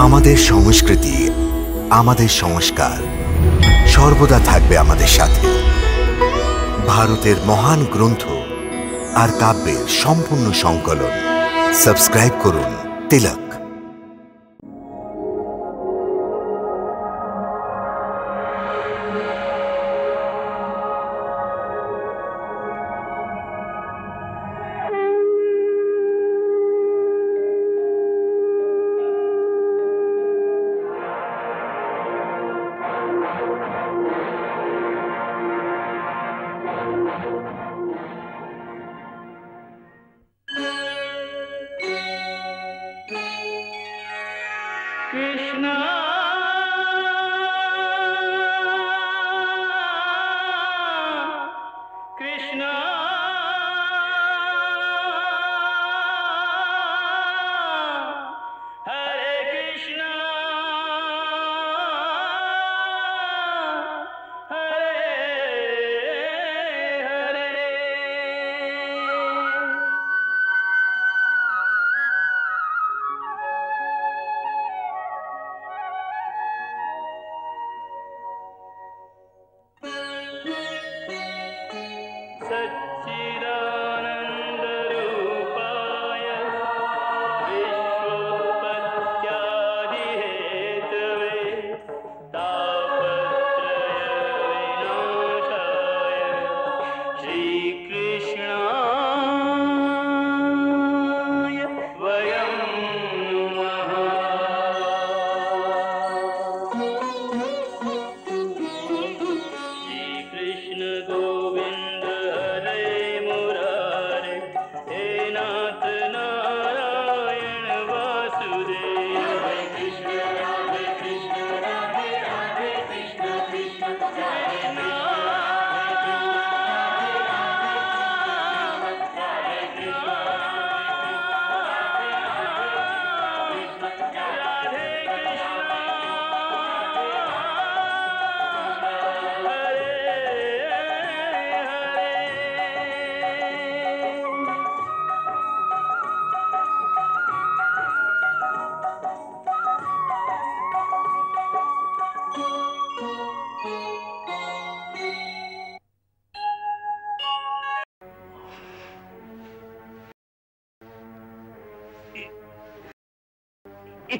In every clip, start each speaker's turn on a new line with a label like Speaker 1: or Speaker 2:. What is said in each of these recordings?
Speaker 1: আমাদের সংস্কৃতি, আমাদের সংস্কার সর্বদা থাকবে আমাদের সাথে। ভারতের মহান গ্রন্থ আর কাব্যের সম্পূর্ণ সংকলন। সাবস্ক্রাইব করুন তিলক।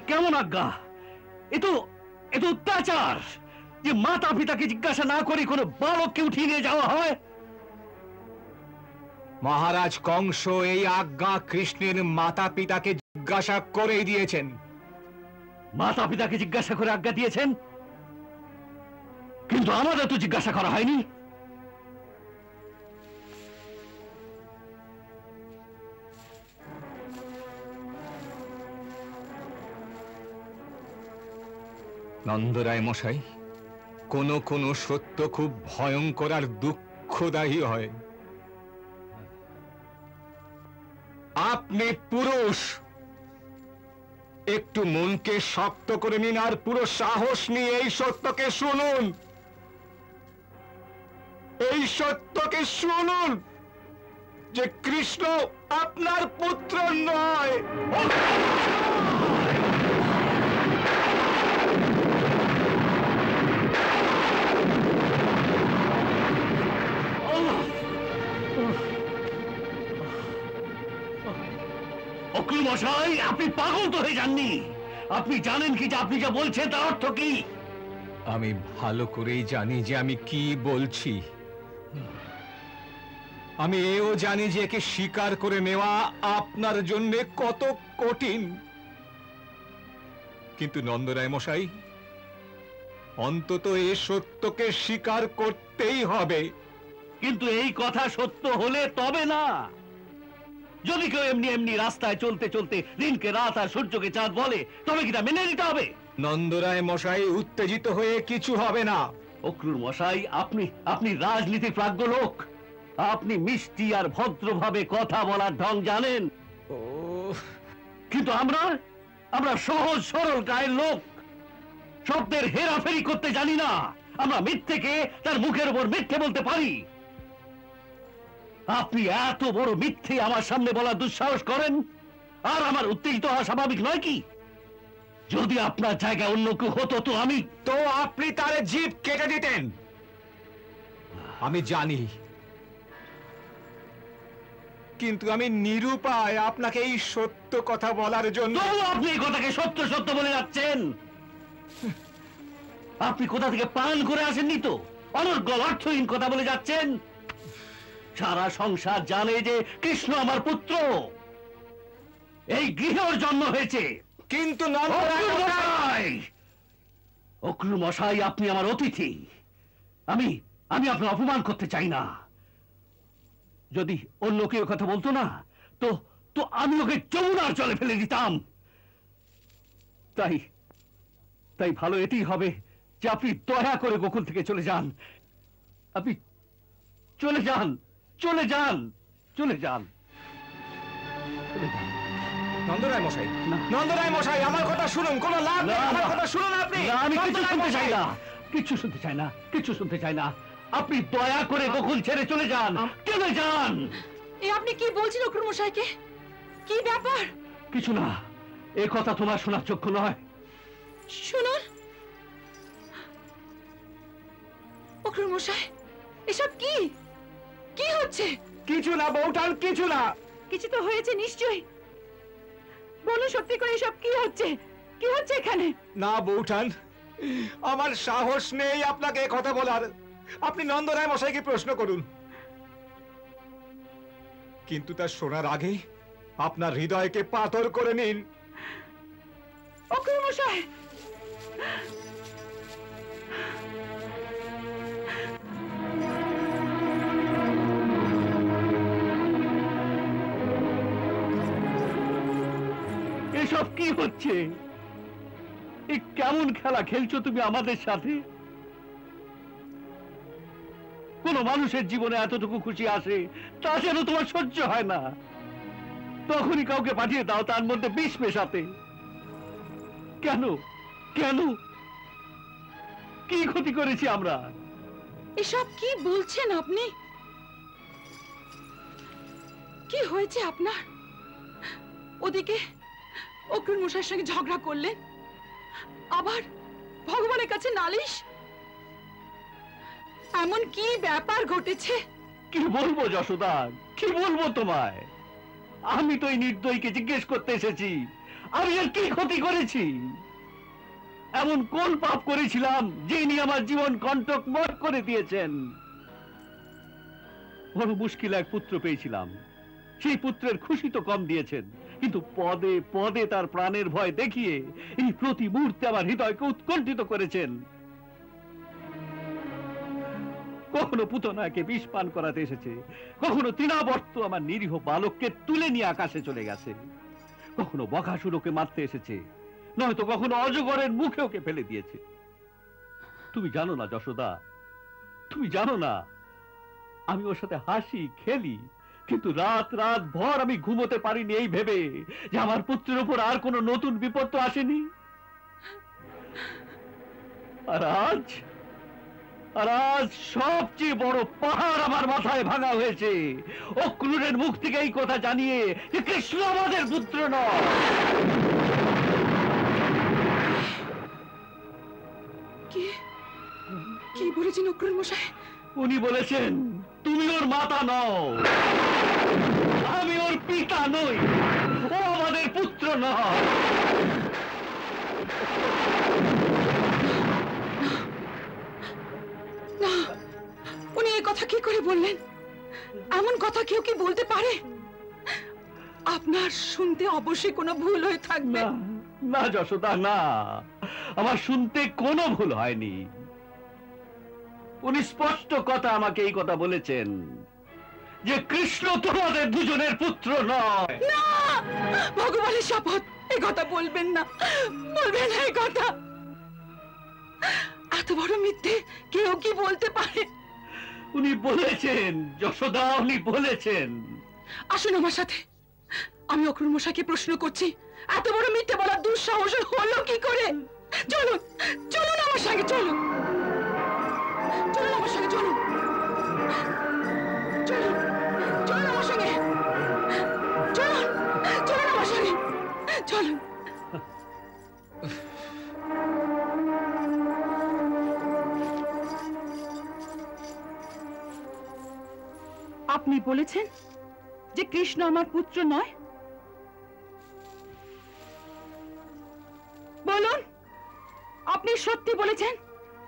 Speaker 2: কেমন আজ্ঞা? এ তো অত্যাচার যে মাতা পিতাকে জিজ্ঞাসা না করে কোনো বালককে উঠিয়ে নিয়ে যাওয়া হয়।
Speaker 3: মহারাজ কংস এই আজ্ঞা কৃষ্ণের মাতা পিতাকে জিজ্ঞাসা করে দিয়েছেন।
Speaker 2: মাতা পিতাকে জিজ্ঞাসা করে আজ্ঞা দিয়েছেন, কিন্তু আমাদের তো জিজ্ঞাসা করা হয়নি।
Speaker 3: নন্দরায় মশাই, কোন কোন সত্য খুব ভয়ঙ্কর আর দুঃখদায়ী হয়। আপনি পুরুষ, একটু মনকে শক্ত করে নিন আর পুরো সাহস নিয়ে এই সত্যকে শুনুন। এই সত্যকে শুনুন যে কৃষ্ণ আপনার পুত্র নয়।
Speaker 2: অকুল মশাই, আপনি পাগল তো হয়ে যাননি? আপনি জানেন কি যে আপনি যা বলছেন তার অর্থ কি?
Speaker 3: আমি ভালো করেই জানি যে আমি কি বলছি। আমি এও জানি যে একে স্বীকার করে নেওয়া আপনার জন্য কত কঠিন। কিন্তু নন্দরায় মশাই, অন্তত এ সত্যকে স্বীকার করতেই হবে।
Speaker 2: কিন্তু এই কথা সত্য হলে তবে না। যদি কেউ এমনি এমনি রাস্তায় চলতে চলতে দিনকে রাত আর সূর্যকে চাঁদ বলে, তবে কি তা মেনে নিতে হবে?
Speaker 3: নন্দরায় মশাই, উত্তেজিত হয়ে কিছু হবে না।
Speaker 2: অক্রুর মশাই, আপনি রাজনীতি প্রাজ্ঞ লোক। আপনি মিষ্টি আর ভদ্রভাবে কথা বলার ঢং জানেন। কিন্তু আমরা সহজ সরল গায়ের লোক, শব্দের হেরাফেরি করতে জানি না। আমরা মিথ্যেকে তার মুখের উপর মিথ্যে বলতে পারি। আপনি এত বড় মিথ্যে আমার সামনে বলার দুঃসাহস করেন, আর আমার উত্তেজিত হওয়া স্বাভাবিক নয় কি? যদি আপনার জায়গায় অন্য কেউ হতো তো আমি
Speaker 3: তো আপনি তার জিভ কেটে দিতেন। আমি জানি, কিন্তু আমি নিরুপায় আপনাকে এই সত্য কথা বলার জন্য।
Speaker 2: তবু আপনি এই কথাকে সত্য সত্য বলে যাচ্ছেন। আপনি কোথা থেকে পান করে আসেননি তো অনর্গল অর্থহীন কথা বলে যাচ্ছেন। সারা সংসার জানে যে কৃষ্ণ আমার পুত্র, এই গৃহের জন্ম হয়েছে।
Speaker 3: কিন্তু
Speaker 2: অক্রু মশাই, আপনি আমার অতিথি। আমি আমি আপনার অপমান করতে চাই না। যদি অন্য কেউ কথা বলতো না তো তো আমি ওকে যমুনার জলে ফেলে দিতাম। তাই তাই ভালো এটি হবে যে আপনি দয়া করে গোকুল থেকে চলে যান। আপনি চলে যান, চলে যান, চলে যান, চলে যান।
Speaker 3: নন্দরায় মশাই,
Speaker 2: না।
Speaker 3: নন্দরায় মশাই, আমার কথা শুনুন। কোনো লাভ নেই, আমার কথা শুনুন আপনি।
Speaker 2: না, আমি কিছু
Speaker 3: নন্দরায়
Speaker 2: শুনতে চাই
Speaker 3: মশাই।
Speaker 2: না, কিছু শুনতে চাই না, কিছু শুনতে চাই না। আপনি দয়া করে গোকুল ছেড়ে চলে যান, চলে যান।
Speaker 4: এ আপনি কি বলছেন অক্রুর মশাইকে? কি ব্যাপার?
Speaker 2: কিছু না, এ কথা তোমার শোনার যোগ্য নয়।
Speaker 4: শুনুন অক্রুর মশাই, এসব কি কি হচ্ছে?
Speaker 3: কিছু না বৌঠান, কিছু না।
Speaker 4: কিছু তো হয়েছে নিশ্চয়ই। বলুন সত্যি করে এসব কি হচ্ছে? কি হচ্ছে এখানে?
Speaker 3: না বৌঠান, আমার সাহস নেই আপনাকে এ কথা বলার। আপনি নন্দরায় মশাইকে প্রশ্ন করুন। কিন্তু তা শোনার আগে আপনার হৃদয়কে পাথর করে নিন।
Speaker 4: অক্রুর মশাই,
Speaker 2: এসব কি হচ্ছে? এ কেমন খেলা খেলছো তুমি আমাদের সাথে? কোন মানুষের জীবনে এতটুকু খুশি আসে তা যেন তোমার সহ্য হয় না। তখনই কাউকে পাঠিয়ে দাও তার মধ্যে বিষ মেশাতে। কেন কেন? কি ক্ষতি করেছি আমরা?
Speaker 4: এসব কি বলছেন আপনি? কি হয়েছে আপনার? ওদিকে অক্রুর মশাইয়ের সঙ্গে ঝগড়া করলেন, আবার ভগবানের কাছে নালিশ। এমন কি ব্যাপার ঘটেছে?
Speaker 2: কি বলবো যশোদা, কি বলবো তোমায়? আমি তো এই নির্দয়ীকে জিজ্ঞেস করতে এসেছি, আমি আর কি ক্ষতি করেছি? এমন কোন পাপ করেছিলাম যিনি আমার জীবন কণ্টকময় করে দিয়েছেন? বড় মুশকিলে এক পুত্র পেয়েছিলাম, সেই পুত্রের খুশি তো কম দিয়েছেন, কিন্তু পদে পদে তার প্রাণের ভয় দেখিয়ে এই প্রতি মুহূর্তে আমার হৃদয়কে উৎকণ্ঠিত করেছেন। কখনো পুতনাকে বিষ পান করাতে এসেছে, কখনো তৃণাবর্ত আমার নিরীহ বালককে তুলে নিয়ে আকাশে চলে গেছে, কখনো বকাসুরকে মারতে এসেছে, নয়তো কখনো অজগরের মুখে ওকে ফেলে দিয়েছে। তুমি জানো না যশোদা, তুমি জানো না, আমি ওর সাথে হাসি খেলি, কিন্তু রাত রাত ভর আমি ঘুমোতে পারিনি এই ভেবে যে আমার পুত্রের উপর আর কোনো নতুন বিপদ তো আসেনি। আর আজ সবচেয়ে বড় পাহাড় আমার মাথায় ভাঙা হয়েছে অক্রুরের মুখ থেকে এই কথা জানিয়ে যে কৃষ্ণ আমাদের পুত্র নয়।
Speaker 4: কি বলেছেন অক্রুর মশাই?
Speaker 2: উনি বলেছেন তুমি ওর মাতা নও, আমি ওর পিতা নই, ও আমাদের পুত্র নয়।
Speaker 4: না, উনি এই কথা কি করে বললেন? এমন কথা কেউ কি বলতে পারে? আপনার শুনতে অবশ্যই কোনো ভুল হয়ে থাকবে।
Speaker 2: না না যশোদা, না, আমার শুনতে কোনো ভুল হয়নি। উনি স্পষ্ট কথা আমাকে এই কথা বলেছেন যে কৃষ্ণ তোমাদের দুজনের পুত্র নয়।
Speaker 4: না, ভগবানের শপথ, এই কথা বলবেন না, বলবেন না এই কথা। এত বড় মিথ্যে কেউ কি বলতে পারে?
Speaker 2: উনি বলেছেন যশোদা, উনি বলেছেন।
Speaker 4: আসুন আমার সাথে, আমি অক্রুর মশাইকে প্রশ্ন করছি, এত বড় মিথ্যে বলার দুঃসাহস হলো কি করে? চলুন চলুন আমার সঙ্গে, চলুন চলুন আমার সঙ্গে, চলুন চলুন চলুন আমার সঙ্গে, চলুন চলুন আমার সঙ্গে, চলুন। বলেছেন যে কৃষ্ণ আমার পুত্র নয়? বলুন, আপনি সত্যি বলেছেন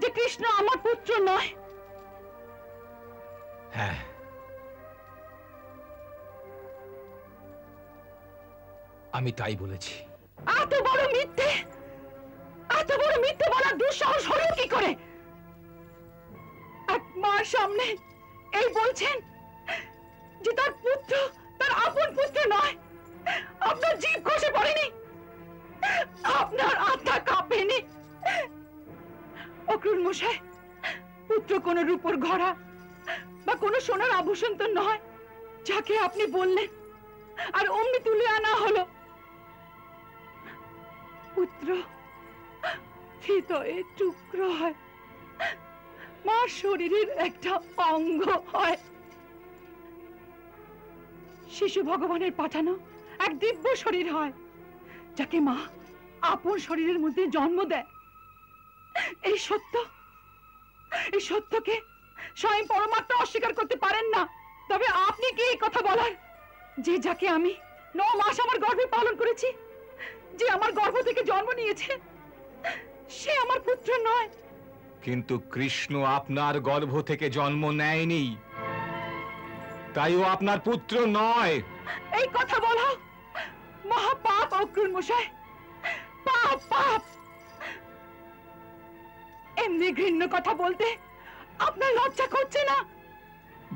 Speaker 4: যে কৃষ্ণ আমার পুত্র নয়?
Speaker 3: হ্যাঁ, আমি তাই বলেছি।
Speaker 4: এত বড় মিথ্যে, এত বড় মিথ্যে বলার দুঃসাহস হলো কি করে? এক মার সামনে এই বলছেন যে তার পুত্র তার আপন পুত্র নয়। আপনার জিভ খসে পড়েনি? আপনার আত্মা কাঁপেনি? অক্রুর মশাই, পুত্র কোন রূপর ঘোড়া বা কোন সোনার আভূষণ তো নয় যাকে আপনি বললেন আর অমনি তুলে আনা হলো। পুত্র হৃদয়ের টুকরো হয়, মার শরীরের একটা অঙ্গ হয়। শিশু ভগবানের পাঠানো এক দিব্য শরীর হয়, যাকে মা আপন শরীরের মধ্যে জন্ম দেয়। এই সত্যকে স্বয়ং পরমাত্মা অস্বীকার করতে পারেন না। তবে আপনি কি এই কথা বলার যে যাকে আমি 9 মাস আমার গর্ভে পালন করেছি, যে আমার গর্ভ থেকে জন্ম নিয়েছে, সে আমার পুত্র নয়?
Speaker 3: কিন্তু কৃষ্ণ আপনার গর্ভ থেকে জন্ম নেয়নি, তাই ও আপনার পুত্র নয়।
Speaker 4: এই কথা বলা মহাপাপ অক্রুর মশাই, পাপ পাপ। এমনি ঘৃণ্য কথা বলতে আপনার লজ্জা করছে না?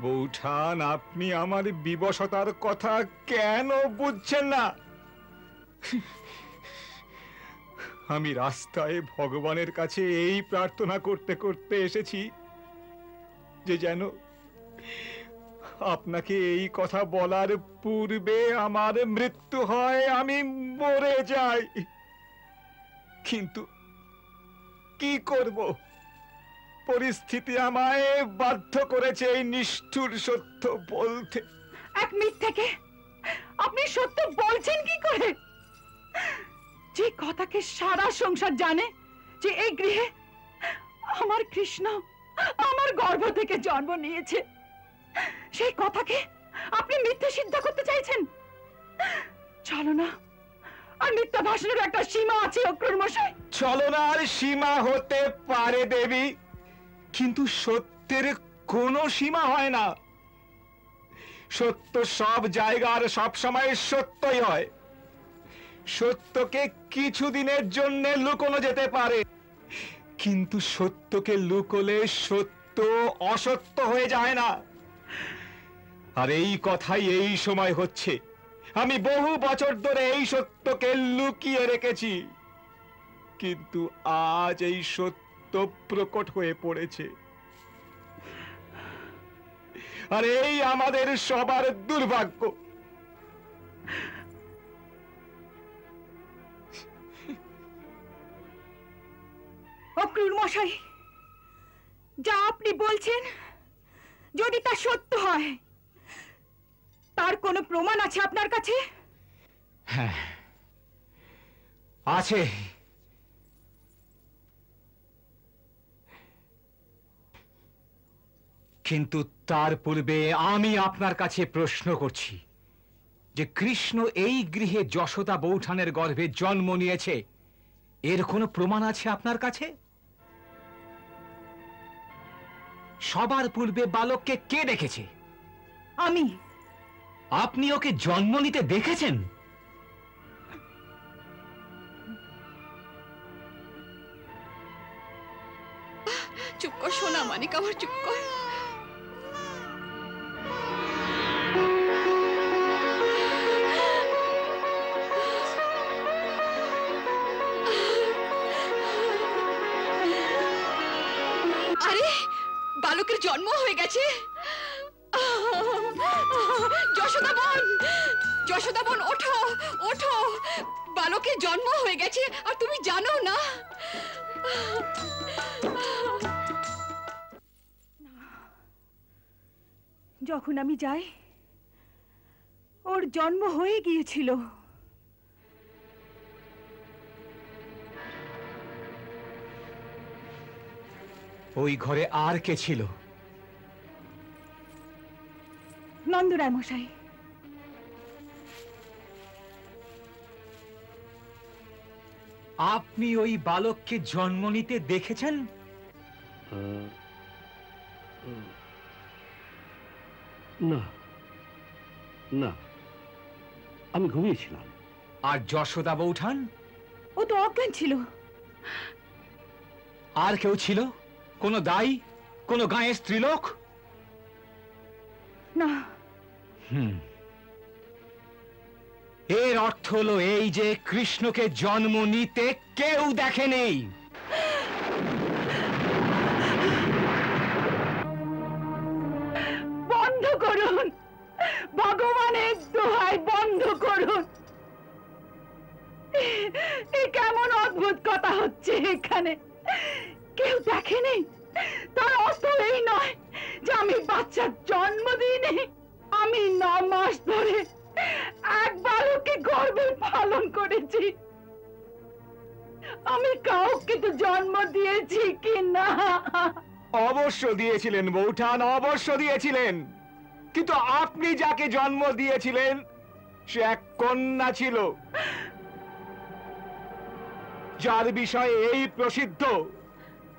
Speaker 3: বৌঠান, আপনি আমার বিবশতার কথা কেন বুঝছেন না? আমি রাস্তায় ভগবানের কাছে এই প্রার্থনা করতে করতে এসেছি যে যেন আপনাকে এই কথা বলার পূর্বে আমার মৃত্যু হয়, আমি মরে যাই। কিন্তু কি করব, পরিস্থিতি আমায় বাধ্য করেছে এই নিষ্ঠুর সত্য বলতে।
Speaker 4: এক মিথ্যেকে আপনি সত্য বলছেন কি করে? যে কথাকে সারা সংসার জানে যে এই গৃহে আমার কৃষ্ণ আমার গর্ভ থেকে জন্ম নিয়েছে, সেই কথাকে আপনি মিথ্যে সিদ্ধ করতে চাইছেন? ছলনা আর মিথ্যা ভাষণের একটা সীমা আছে অক্রুর মশাই।
Speaker 3: ছলনার সীমা হতে পারে দেবী, কিন্তু সত্যের কোনো সীমা হয় না। সত্য সব জায়গার সব সময় সত্যই হয়। সত্যকে কিছুদিনের জন্য লুকোনো যেতে পারে, কিন্তু সত্যকে লুকোলে সত্য অসত্য হয়ে যায় না। আর এই কথাই এই সময় হচ্ছে। আমি বহু বছর ধরে এই সত্যকে লুকিয়ে রেখেছি, কিন্তু আজ এই সত্য প্রকট হয়ে পড়েছে। আর এই আমাদের সবার দুর্ভাগ্য।
Speaker 4: অক্রুর মশাই, যা আপনি বলছেন যদি তা সত্য হয়, তার কোনো প্রমাণ আছে আপনার কাছে?
Speaker 3: হ্যাঁ, আছে। কিন্তু তার পূর্বে আমি আপনার কাছে প্রশ্ন করছি যে কৃষ্ণ এই গৃহে যশোদা বৌঠানের গর্ভে জন্ম নিয়েছে, এর কোনো প্রমাণ আছে আপনার কাছে? সবার পূর্বে বালককে কে দেখেছে?
Speaker 4: আমি।
Speaker 2: আপনি ওকে জন্ম নিতে দেখেছেন?
Speaker 4: চুপ কর সোনা মানিক আমার, চুপ কর। আরে বালকের জন্ম হয়ে গেছে। যশোদা বোন, যশোদা বোন, ওঠো ওঠো, বালকের জন্ম হয়ে গেছে আর তুমি জানো না? যখন আমি যাই ওর জন্ম হয়ে গিয়েছিল।
Speaker 3: ওই ঘরে আর কে ছিল?
Speaker 4: নন্দরায় মশাই,
Speaker 3: আপনি ওই বালককে জন্ম নিতে দেখেছেন?
Speaker 2: না না, আমি ঘুমিয়েছিলাম।
Speaker 3: আর যশোদা বৌঠান?
Speaker 4: ও তো অজ্ঞান ছিল।
Speaker 3: আর কেউ ছিল? কোনো দাই, কোনো গাঁয়ের স্ত্রীলোক?
Speaker 4: না।
Speaker 3: এর অর্থ হলো এই যে কৃষ্ণকে জন্ম নিতে কেউ দেখেনি।
Speaker 4: বন্ধ করুন, ভগবানের দোহাই বন্ধ করুন। এ কেমন অদ্ভুত কথা হচ্ছে এখানে। কেউ দেখেনি তার অর্থ এই নয় যে আমি বাচ্চার জন্ম দিইনি। আমি 9 মাস ধরে এক বালককে গর্ভে পালন করেছি। আমি কাউকে তো জন্ম দিয়েছি কি না?
Speaker 3: অবশ্য দিয়েছিলেন বৌঠান, অবশ্য দিয়েছিলেন। কিন্তু আপনি যাকে জন্ম দিয়েছিলেন সে এক কন্যা ছিল, যার বিষয়ে এই প্রসিদ্ধ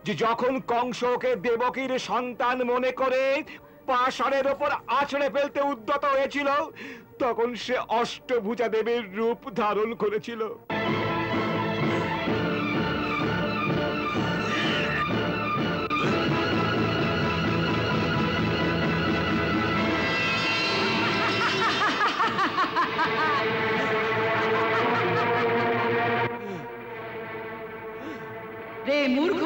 Speaker 3: যে যখন কংস ওকে দেবকীর সন্তান মনে করে পাষাণের ওপর আছড়ে ফেলতে উদ্যত হয়েছিল, তখন সে অষ্টভুজা দেবীর রূপ ধারণ করেছিল।
Speaker 4: রে মূর্খ,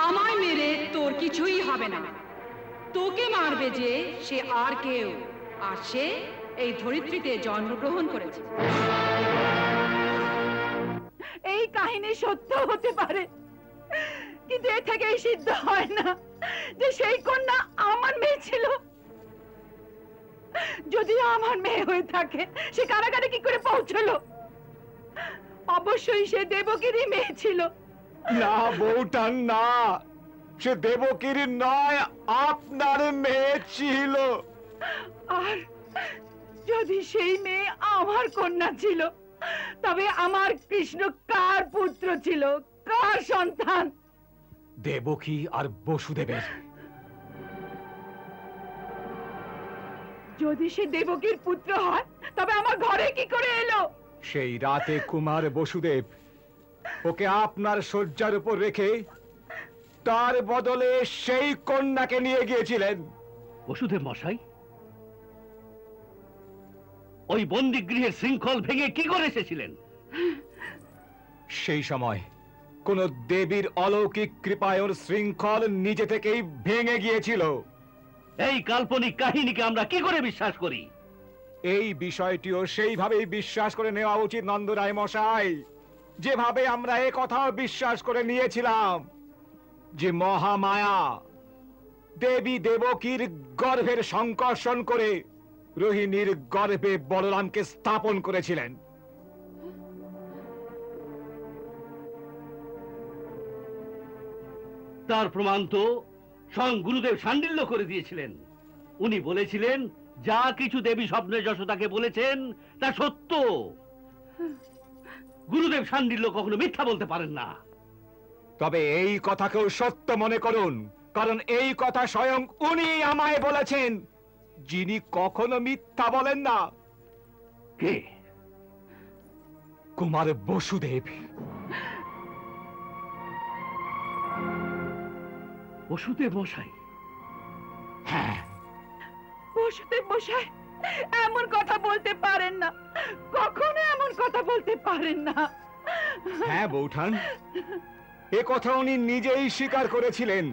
Speaker 4: আমায় মেরে তোর কিছুই হবে না। তোকে মারবে যে সে আর কেউ, আর সে এই ধরিত্রীতে জন্মগ্রহণ করেছে। এই কাহিনী সত্য হতে পারে, কিন্তু এ থেকেই সিদ্ধ হয় না যে সেই কন্যা আমার মেয়ে ছিল। যদি আমার মেয়ে হয়ে থাকে সে কারাগারে কি করে পৌঁছলো? অবশ্যই সে দেবকীরই মেয়ে ছিল।
Speaker 3: না বৌঠান, না, সে দেবকীর নয়, আপনার মেয়ে ছিল।
Speaker 4: আর যদি সেই মেয়ে আমার কন্যা ছিল, তবে আমার কৃষ্ণ কার পুত্র ছিল, কার সন্তান?
Speaker 3: দেবকী আর বসুদেবের।
Speaker 4: যদি সে দেবকীর পুত্র হয় তবে আমার ঘরে কি করে এলো?
Speaker 3: সেই রাতে কুমার বসুদেব ওকে আপনার শয্যার উপর রেখে তার বদলে সেই কন্যাকে নিয়ে গিয়েছিলেন।
Speaker 2: বসুদেব মশাই ওই বন্দিগৃহের শৃঙ্খল ভেঙে কি করে এসেছিলেন?
Speaker 3: সেই সময় কোন দেবীর অলৌকিক কৃপায় ওর শৃঙ্খল নিজে থেকেই ভেঙে গিয়েছিল।
Speaker 2: এই কাল্পনিক কাহিনীকে আমরা কি করে বিশ্বাস করি?
Speaker 3: এই বিষয়টিও সেইভাবেই বিশ্বাস করে নেওয়া উচিত নন্দরায় মশাই, যেভাবে আমরা এ কথাও বিশ্বাস করে নিয়েছিলাম যে মহামায়া দেবী দেবকীর গর্ভের সংকর্ষণ করে রোহিণীর গর্ভে বলরামকে স্থাপন করেছিলেন।
Speaker 2: তার প্রমাণ তো স্বয়ং গুরুদেব শাণ্ডিল্য করে দিয়েছিলেন। উনি বলেছিলেন যা কিছু দেবী স্বপ্নে যশোদাকে বলেছেন তা সত্য। গুরুদেব শাণ্ডিল্য কখনো মিথ্যা বলতে পারেন না।
Speaker 3: তবে এই কথাকেও সত্য মনে করুন, কারণ এই কথা স্বয়ং উনি আমায় বলেছেন, যিনি কখনো মিথ্যা বলেন না।
Speaker 2: কে?
Speaker 3: কুমার বসুদেব।
Speaker 2: বসুদেব মশাই?
Speaker 3: হ্যাঁ।
Speaker 4: বসুদেব মশাই এমন কথা বলতে পারেন না, কখনো এমন কথা বলতে পারেন না।
Speaker 3: হ্যাঁ বৌঠান, এ কথা উনি নিজেই স্বীকার করেছিলেন।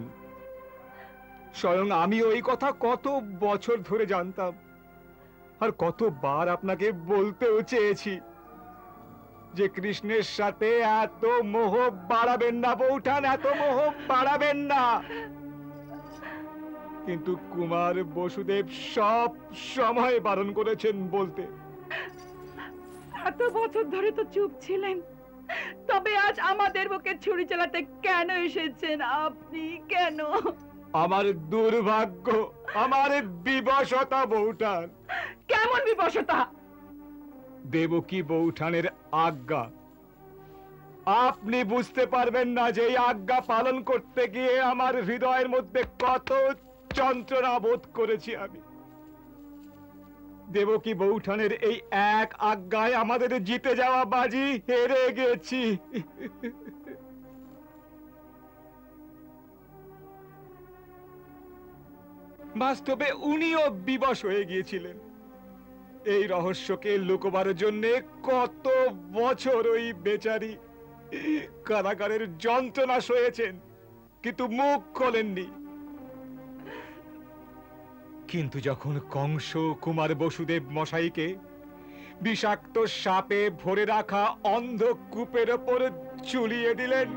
Speaker 3: স্বয়ং আমি ওই কথা কত বছর ধরে জানতাম, আর কতবার আপনাকে বলতেও চেয়েছি যে কৃষ্ণের সাথে এত মোহ বাড়াবেন না বৌঠান, এত মোহ বাড়াবেন না। কিন্তু কুমার বসুদেব সব সময় বারণ করেছেন বলতে।
Speaker 4: এত বছর ধরে তো চুপ ছিলেন, তবে আজ আমাদের বুকে ছুরি চালাতে কেন এসেছেন আপনি? কেন?
Speaker 3: আমার দুর্ভাগ্য, আমার বিবশতা বৌঠান।
Speaker 4: কেমন বিবশতা?
Speaker 3: দেবকী বৌঠানের আজ্ঞা। আপনি বুঝতে পারবেন না যে এই আজ্ঞা পালন করতে গিয়ে আমার হৃদয়ের মধ্যে কত যন্ত্রণা বোধ করেছি আমি। দেবকী বৌঠানের এই এক আজ্ঞায় আমাদের জিতে যাওয়া বাজি হেরে গেছি। বাস্তবে উনিও বিবশ হয়ে গিয়েছিলেন। এই রহস্যকে লুকোবার জন্য কত বছর ওই বেচারি কারাগারের যন্ত্রণা সয়েছেন, কিন্তু মুখ খোলেননি। কিন্তু যখন কংস কুমার বসুদেব মশাইকে বিষাক্ত সাপে ভরে রাখা অন্ধকূপের ওপর ঝুলিয়ে দিলেন,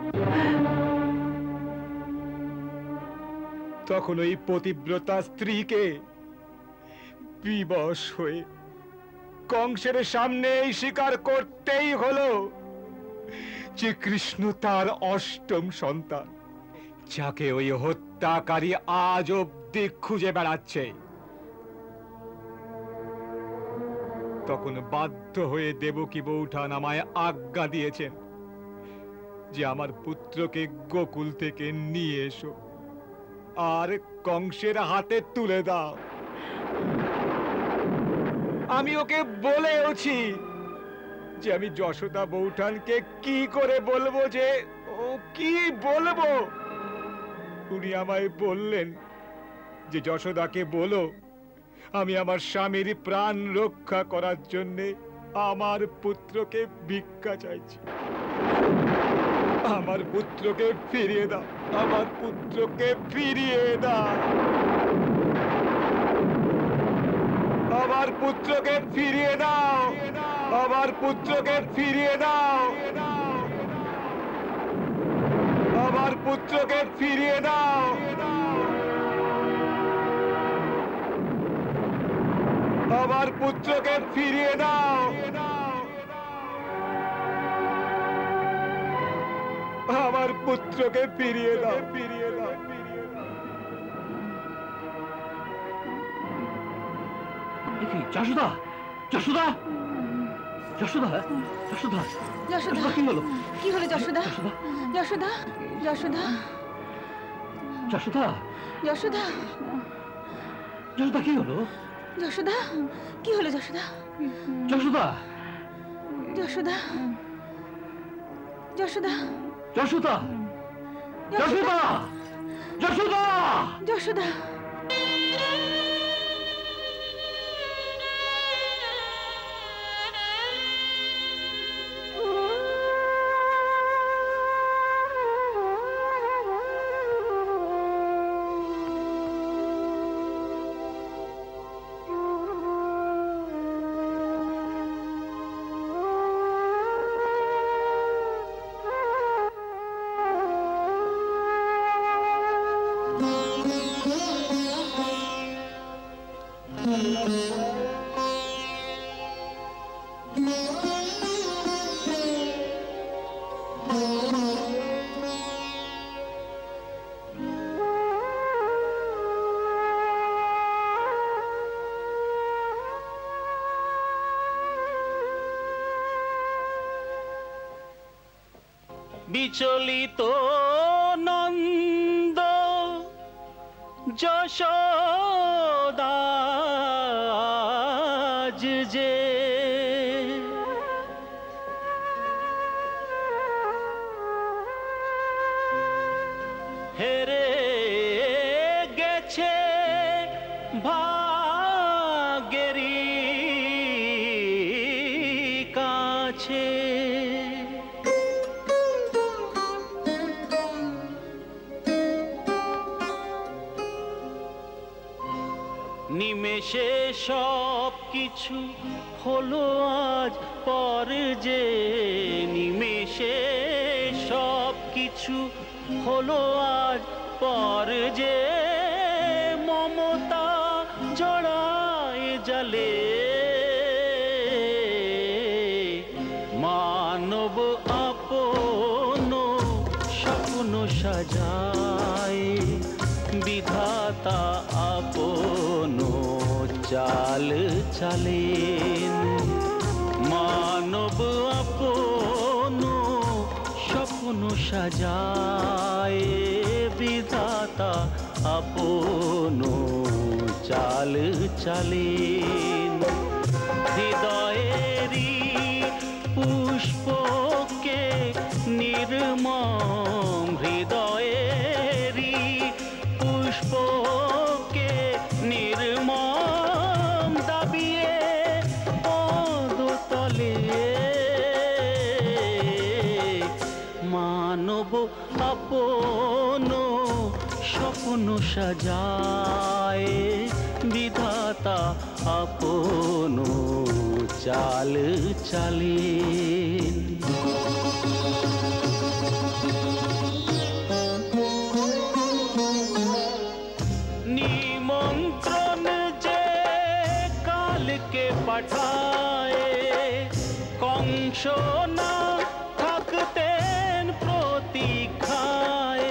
Speaker 3: তখন ওই পতিব্রতা স্ত্রীকে বিবশ হয়ে কংসের সামনেই স্বীকার করতেই হলো যে কৃষ্ণ তার অষ্টম সন্তান, যাকে ওই হত্যাকারী আজ অব্দি খুঁজে বেড়াচ্ছে। তখন বাধ্য হয়ে দেবকী বৌঠান আমায় আজ্ঞা দিয়েছেন যে আমার পুত্রকে গোকুল থেকে নিয়ে এসো আর কংসের হাতে তুলে দাও। আমি ওকে বলেওছি যে আমি যশোদা বৌঠানকে কি করে বলবো, যে ও কি বলবো। উনি আমায় বললেন যে যশোদাকে বলো আমি আমার স্বামীর প্রাণ রক্ষা করার জন্য আমার পুত্রকে ভিক্ষা চাইছি। আমার পুত্রকে ফিরিয়ে দাও, আমার পুত্রকে ফিরিয়ে দাও, আমার পুত্রকে ফিরিয়ে দাও, আমার পুত্রকে ফিরিয়ে দাও, আমার পুত্রকে ফিরিয়ে দাও, আমার পুত্রকে ফিরিয়ে দাও, আমার পুত্রকে ফিরিয়ে দাও, ফিরিয়ে দাও, ফিরিয়ে দাও।
Speaker 2: যশোদা, যশোদা, যশোদা, যশোদা,
Speaker 4: যশোদা,
Speaker 2: কি হলো?
Speaker 4: কি হলো যশোদা? যশোদা, যশোদা,
Speaker 2: যশোদা,
Speaker 4: যশোদা,
Speaker 2: যশোদা, কি হলো?
Speaker 4: যশোদা, কি হলো যশোদা?
Speaker 2: যশোদা,
Speaker 4: যশোদা, যশোদা,
Speaker 2: যশোদা, যশোদা, যশোদা,
Speaker 4: যশোদা।
Speaker 5: বিচলিত নন্দ যশোদা যে হেরে গেছে ভাগেরি কাছে। নিমেষে সব কিছু হলো আজ পর যে, নিমেষে সব কিছু হলো আজ পর যে, মমতা জড়ায় জালে মানব আপন স্বপ্ন সাজায়, বিধাতা আপন চাল চালেন। মানব আপন স্বপ্ন সাজায়, বিধাতা আপন চাল চালেন। হৃদয়েরই পুষ্পকে নির্মম, হৃদয়েরই পুষ্পকে নির্মম দাবিয়ে পদতলে মানব আপন স্বপ্ন সাজায়, বিধাতা আপন চাল চালেন। নিমন্ত্রণ যে কালকে পাঠায়, কংস না থাকতেন প্রতীক্ষায়।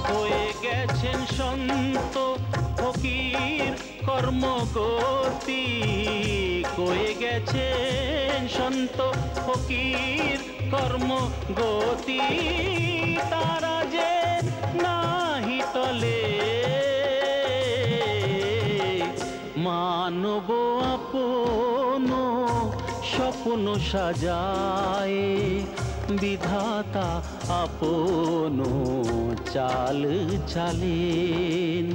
Speaker 5: হয়ে গেছেন সন্ত ফকির কর্মগতি, হয়ে গেছেন সন্ত ফকির কর্মগতি। তারা যে নাহি তলে মানব আপন স্বপ্ন সাজায়, বিধাতা আপন চাল চালেন।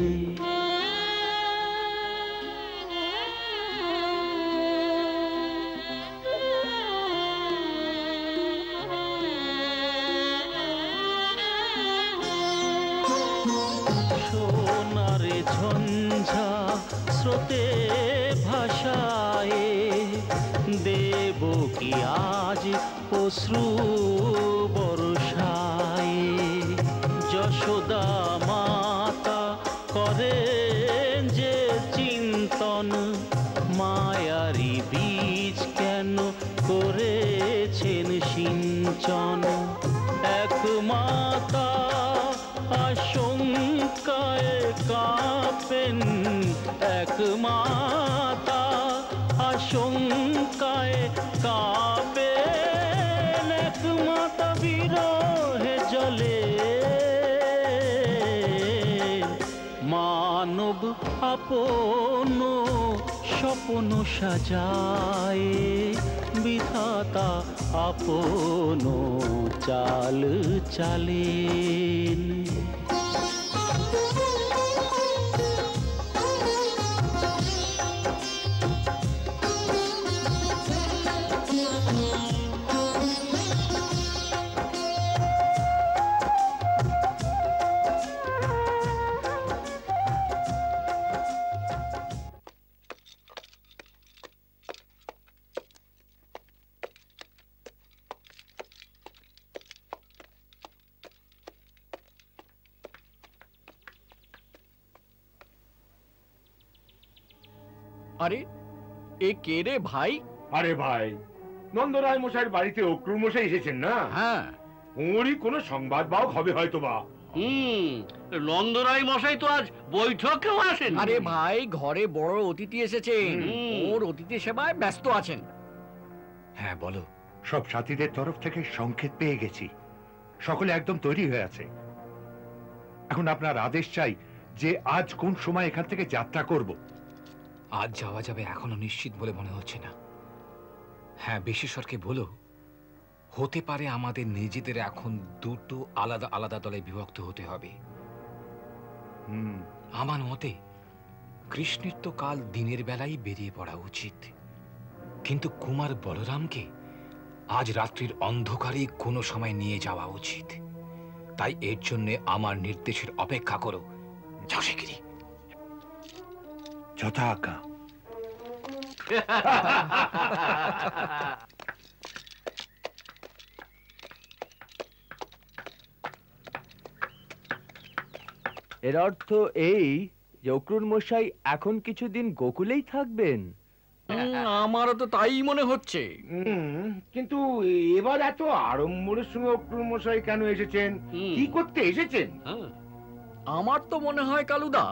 Speaker 5: সোনারে ঝঞ্ঝা স্রোতে ভাষায়, দেব কি আজ অশ্রু বর্ষায়। যশোদা মাতা করেন যে চিন্তন, মায়ারি বীজ কেন করেছেন সিঞ্চন। এক মাতা আশঙ্কায় কাঁপেন, এক মাতা আশঙ্কায় কাঁপেন, এক মাতা বিরহে জ্বলে। মানব আপন স্বপ্ন সাজায়, বিধাতা আপন চাল চালেন।
Speaker 2: আরে এ কে রে ভাই?
Speaker 6: আরে ভাই, নন্দরায় মশাইয়ের বাড়িতে অক্রুর মশাই এসেছেন না?
Speaker 2: হ্যাঁ।
Speaker 6: ওরই কোনো সংবাদ বাহক হবে হয়তো বা।
Speaker 2: নন্দরায় মশাই তো আজ বৈঠকেও আসেন।
Speaker 7: আরে ভাই, ঘরে বড় অতিথি এসেছেন, ওর অতিথি সেবায় ব্যস্ত আছেন।
Speaker 8: হ্যাঁ বলো। সব সাথীদের তরফ থেকে সংকেত পেয়ে গেছি, সকলে একদম তৈরি হয়ে আছে। এখন আপনার আদেশ চাই যে আজ কোন সময় এখান থেকে যাত্রা করব।
Speaker 9: আজ যাওয়া যাবে এখনো নিশ্চিত বলে মনে হচ্ছে না। হ্যাঁ, বিশেষজ্ঞকে বলো হতে পারে আমাদের নিজেদের এখন দুটো আলাদা আলাদা দলে বিভক্ত হতে হবে। আমার মতে কৃষ্ণের তো কাল দিনের বেলায় বেরিয়ে পড়া উচিত, কিন্তু কুমার বলরামকে আজ রাত্রির অন্ধকারে কোনো সময় নিয়ে যাওয়া উচিত। তাই এর জন্য আমার নির্দেশের অপেক্ষা করো। যাও শিগগিরি।
Speaker 8: যথা আজ্ঞা।
Speaker 10: এর অর্থ এই যে অক্রুর মশাই এখন কিছুদিন গোকুলেই থাকবেন।
Speaker 7: আমারও তো তাই মনে হচ্ছে।
Speaker 6: কিন্তু এবার এত আড়ম্বরের সঙ্গে অক্রুর মশাই কেন এসেছেন? কি করতে এসেছেন?
Speaker 7: আমার তো মনে হয় কালুদা,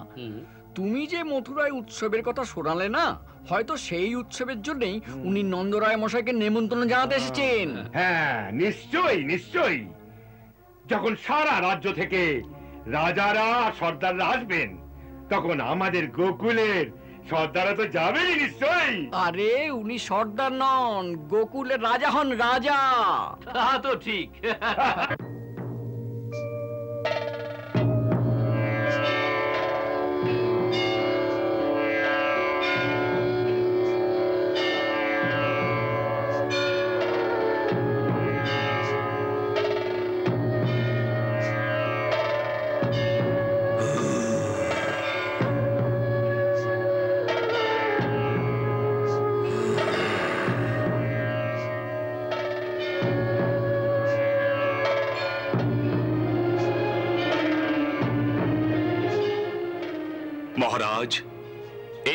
Speaker 7: তুমি যে মথুরায় উৎসবের কথা শোনালে না, হয়তো সেই উৎসবের জন্যই উনি নন্দরায় মশাইকে নেমন্তন্ন জানাতে এসেছেন।
Speaker 8: হ্যাঁ, নিশ্চয়ই নিশ্চয়ই। যখন সারা রাজ্য থেকে রাজারা আর সর্দাররা আসবেন, তখন আমাদের গোকুলের সর্দাররা তো যাবেই নিশ্চয়ই।
Speaker 7: আরে উনি সর্দার নন, গোকুলের রাজা হন, রাজা।
Speaker 2: তা তো ঠিক।
Speaker 11: মহারাজ,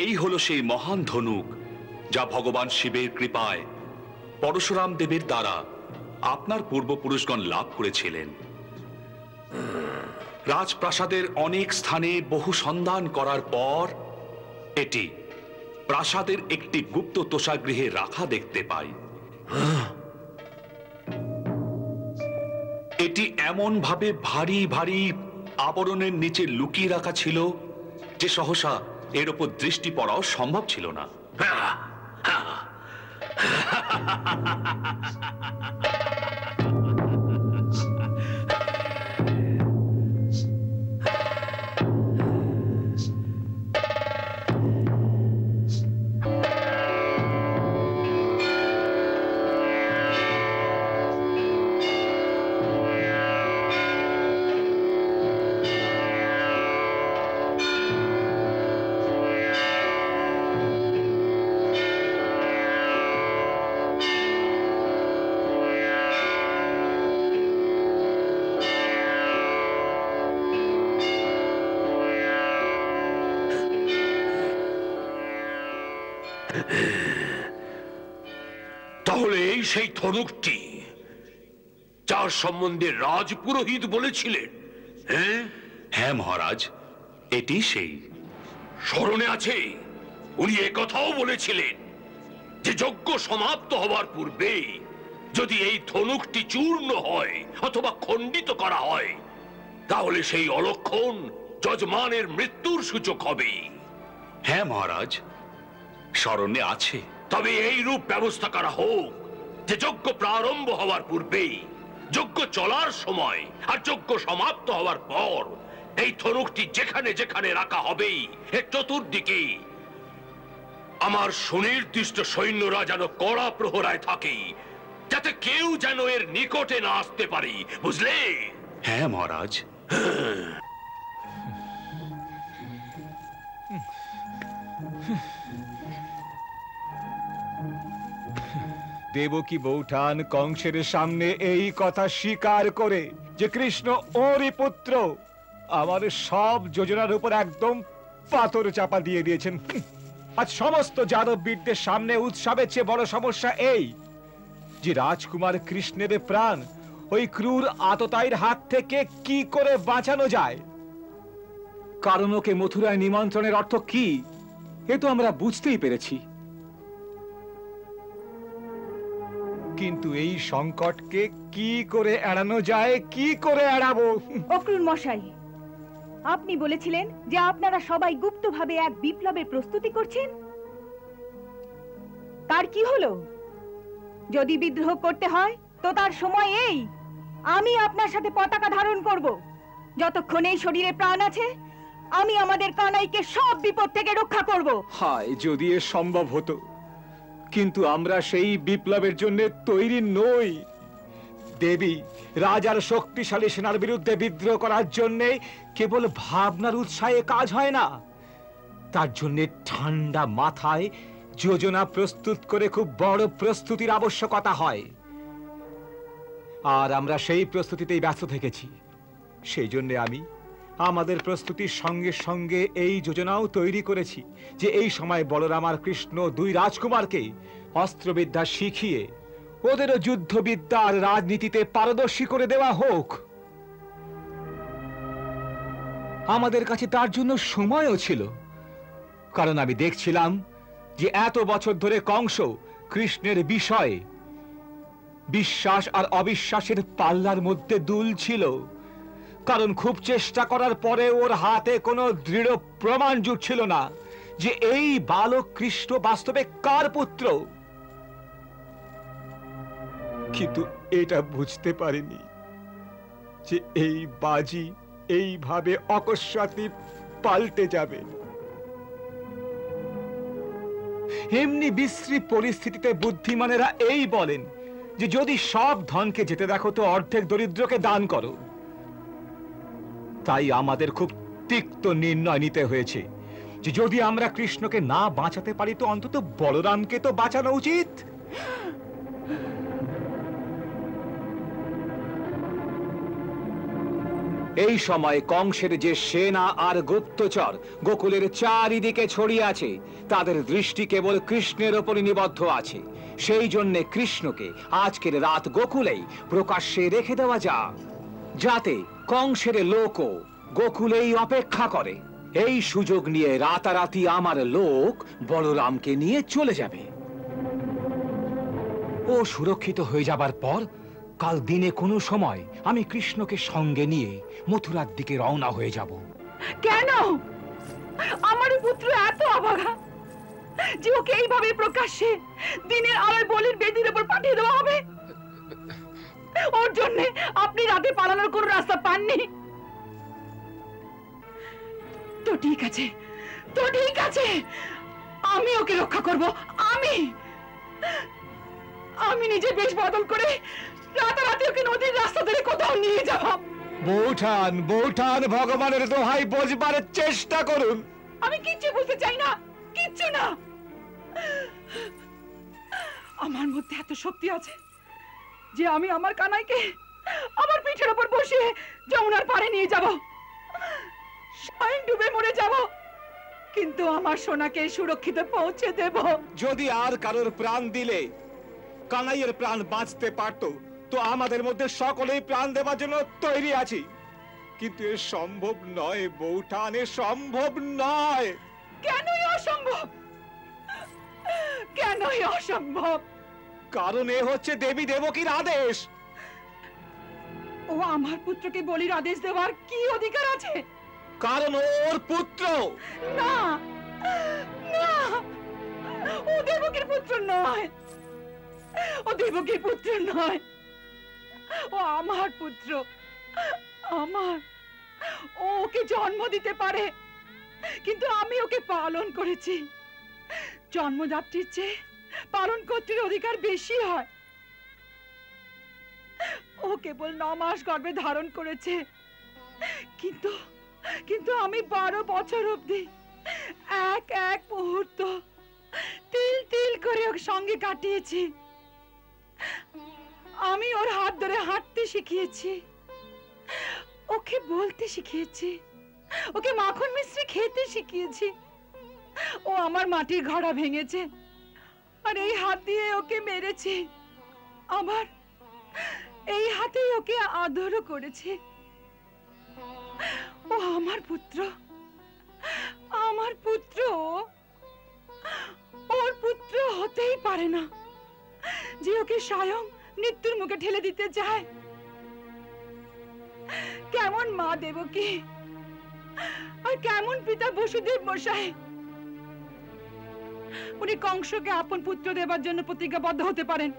Speaker 11: এই হলো সেই মহান ধনুক যা ভগবান শিবের কৃপায় পরশুরাম দেবের দ্বারা আপনার পূর্বপুরুষগণ লাভ করেছিলেন। রাজপ্রাসাদের অনেক স্থানে বহু সন্ধান করার পর এটি প্রাসাদের একটি গুপ্ত তোষাগৃহে রাখা দেখতে পাই। এটি এমন ভাবে ভারী ভারী আবরণের নিচে লুকিয়ে রাখা ছিল যে সহসা এর উপর দৃষ্টি পড়াও সম্ভব ছিল না।
Speaker 12: তাহলে এই সেই ধনুকটি যার সম্বন্ধে রাজপুরোহিত বলেছিলেন? হ্যাঁ
Speaker 11: হ্যাঁ মহারাজ, এটি সেই।
Speaker 12: স্মরণে আছে উনি একথাও বলেছিলেন যে যজ্ঞ সমাপ্ত হবার পূর্বে যদি এই ধনুকটি চূর্ণ হয় অথবা খণ্ডিত করা হয়, তাহলে সেই অলক্ষণ যজমানের মৃত্যুর সূচক হবে।
Speaker 11: হ্যাঁ মহারাজ, স্মরণে আছে।
Speaker 12: তবে এই রূপ ব্যবস্থা করা হোক যে যজ্ঞ প্রারম্ভ হওয়ার পূর্বেই, যজ্ঞ চলার সময় আর যজ্ঞ সমাপ্ত হওয়ার পর এই ধনুকটি যেখানে যেখানে রাখা হবে এর চতুর্দিকে আমার সুনির্দিষ্ট সৈন্যরা যেন কড়া প্রহরায় থাকে, যাতে কেউ যেন এর নিকটে না আসতে পারে, বুঝলে?
Speaker 11: হ্যাঁ মহারাজ।
Speaker 3: দেবকী বৌঠান কংসের সামনে এই কথা স্বীকার করে যে কৃষ্ণ ওরই পুত্র, আমার সব যোজনার উপর একদম পাথর চাপা দিয়ে দিয়েছেন। আজ সমস্ত যাদববীরদের সামনে উৎসবের চেয়ে বড় সমস্যা এই যে রাজকুমার কৃষ্ণের প্রাণ ওই ক্রূর আততায়ীর হাত থেকে কি করে বাঁচানো যায়। কারণ ওকে মথুরায় নিমন্ত্রণের অর্থ কি এ তো আমরা বুঝতেই পেরেছি, কিন্তু এই সংকটকে কি করে এড়ানো যায়, কি করে এড়াবো?
Speaker 13: অক্রূর মশাই, আপনি বলেছিলেন যে আপনারা সবাই গুপ্তভাবে এক বিপ্লবের প্রস্তুতি করছেন। তার কি হলো? যদি বিদ্রোহ করতে হয় তো তার সময় এই। আমি আপনার সাথে পতাকা ধারণ করব। যতক্ষণ এই শরীরে প্রাণ আছে আমি আমাদের কানাইকে সব বিপদ থেকে রক্ষা করব।
Speaker 3: হায়, যদি এ সম্ভব হতো, কিন্তু আমরা সেই বিপ্লবের জন্য তৈরি নই। দেবী, রাজার শক্তিশালী সেনার বিরুদ্ধে বিদ্রোহ করার জন্য কেবল ভাবনার উৎসাহে কাজ হয় না, তার জন্য ঠান্ডা মাথায় যোজনা প্রস্তুত করে খুব বড় প্রস্তুতির আবশ্যকতা হয়। আর আমরা সেই প্রস্তুতিতেই ব্যস্ত থেকেছি। সেই জন্য আমি আমাদের প্রস্তুতির সঙ্গে সঙ্গে এই যোজনাও তৈরি করেছি যে এই সময় বলরাম আর কৃষ্ণ দুই রাজকুমারকে অস্ত্রবিদ্যা শিখিয়ে ওদেরও যুদ্ধবিদ্যা আর রাজনীতিতে পারদর্শী করে দেওয়া হোক। আমাদের কাছে তার জন্য সময়ও ছিল, কারণ আমি দেখছিলাম যে এত বছর ধরে কংস কৃষ্ণের বিষয়ে বিশ্বাস আর অবিশ্বাসের পাল্লার মধ্যে দুলছিল। কারণ খুব চেষ্টা করার পরে ওর হাতে কোনো দৃঢ় প্রমাণ জুটছিল না যে এই বালক কৃষ্ণ বাস্তবে কার পুত্র। কিন্তু এটা বুঝতে পারিনি যে এই বাজি এইভাবে অকস্মাৎই পাল্টে যাবে। এমনি বিশ্রী পরিস্থিতিতে বুদ্ধিমানেরা এই বলেন যে যদি সব ধনকে যেতে দেখো তো অর্ধেক দরিদ্রকে দান করো। তাই আমাদের খুব তিক্ত নির্ণয় নিতে হয়েছে যে যদি আমরা কৃষ্ণকে না বাঁচাতে পারি তো অন্তত বলরামকে তো বাঁচানো উচিত। এই সময় কংসের যে সেনা আর গুপ্তচর গোকুলের চারিদিকে ছড়িয়ে আছে তাদের দৃষ্টি কেবল কৃষ্ণের ওপর নিবদ্ধ আছে। সেই জন্যে কৃষ্ণকে আজকের রাত গোকুলেই প্রকাশ্যে রেখে দেওয়া যাক, যাতে কংসের লোকও গোকুলেই অপেক্ষা করে। এই সুযোগ নিয়ে রাতারাতি আমার লোক বলরামকে নিয়ে চলে যাবে। ও সুরক্ষিত হয়ে যাবার পর কাল দিনে কোনো সময় আমি কৃষ্ণকে সঙ্গে নিয়ে মথুরার দিকে রওনা হয়ে যাব।
Speaker 4: কেন আমার পুত্র এত অভাগা যে ওকে এইভাবে প্রকাশ্যে দিনের আলোয় বলির বেদির উপর পাঠিয়ে দেওয়া হবে? ওর জন্য আপনি রাতে পালানোর কোনো রাস্তা পাননি? তো ঠিক আছে, তো ঠিক আছে, আমি ওকে রক্ষা করব। আমি নিজে বেশ বদল করে রাতারাতি ওকে নদীর রাস্তা ধরে কোথাও নিয়ে যাব।
Speaker 3: বৌঠান বৌঠান, ভগবানের দোহাই বোঝবার চেষ্টা করুন।
Speaker 4: আমি কিচ্ছু বুঝতে চাই না, কিচ্ছু না। আমার মধ্যে এত শক্তি আছে যে আমি আমার কানাইকে আমার পিঠের উপর বসিয়ে যমুনার পাড়ে নিয়ে যাব, স্বয়ং ডুবে মরে যাব, কিন্তু আমার সোনাকে সুরক্ষিত পৌঁছে দেব।
Speaker 3: যদি আর কারোর প্রাণ দিলে কানাইয়ের প্রাণ বাঁচতে পারত তো আমাদের মধ্যে সকলেই প্রাণ দেওয়ার জন্য তৈরি আছি, কিন্তু এ সম্ভব নয় বৌঠান, এ সম্ভব নয়।
Speaker 4: কেনই অসম্ভব? কেনই অসম্ভব?
Speaker 3: কারণ এ হচ্ছে দেবী দেবকীর আদেশ।
Speaker 4: ও আমার পুত্রকে বলির আদেশ দেওয়ার কি অধিকার আছে?
Speaker 3: কারণ ওর পুত্র।
Speaker 4: না না, ও দেবকীর পুত্র নয়, ও দেবকীর পুত্র নয়, ও আমার পুত্র। আমার ও ওকে জন্ম দিতে পারে, কিন্তু আমি ওকে পালন করেছি। জন্মদাত্রীর চেয়ে পালন কর্তৃর অধিকার বেশি হয়। ও কেবল 9 মাস গর্ভে ধারণ করেছে, কিন্তু কিন্তু আমি 12 বছর অবধি এক এক মুহূর্ত তিল তিল করে ওর সঙ্গে কাটিয়েছি। আমি ওর হাত ধরে হাঁটতে শিখিয়েছি, ওকে বলতে শিখিয়েছি, ওকে মাখন মিশ্রি খেতে শিখিয়েছি। ও আমার মাটির ঘড়া ভেঙেছে আর এই হাত দিয়ে ওকে মেরেছি, আবার এই হাতে ওকে আদরও করেছি। ও আমার পুত্র, আমার পুত্র। ওর পুত্র হতেই পারে না যে ওকে স্বয়ং মৃত্যুর মুখে ঠেলে দিতে চায়। কেমন মা দেবকী আর কেমন পিতা বসুদেব মশাই, উনি কংসকে আপন পুত্র দেবার জন্য প্রতিজ্ঞাবদ্ধ হতে পারেন,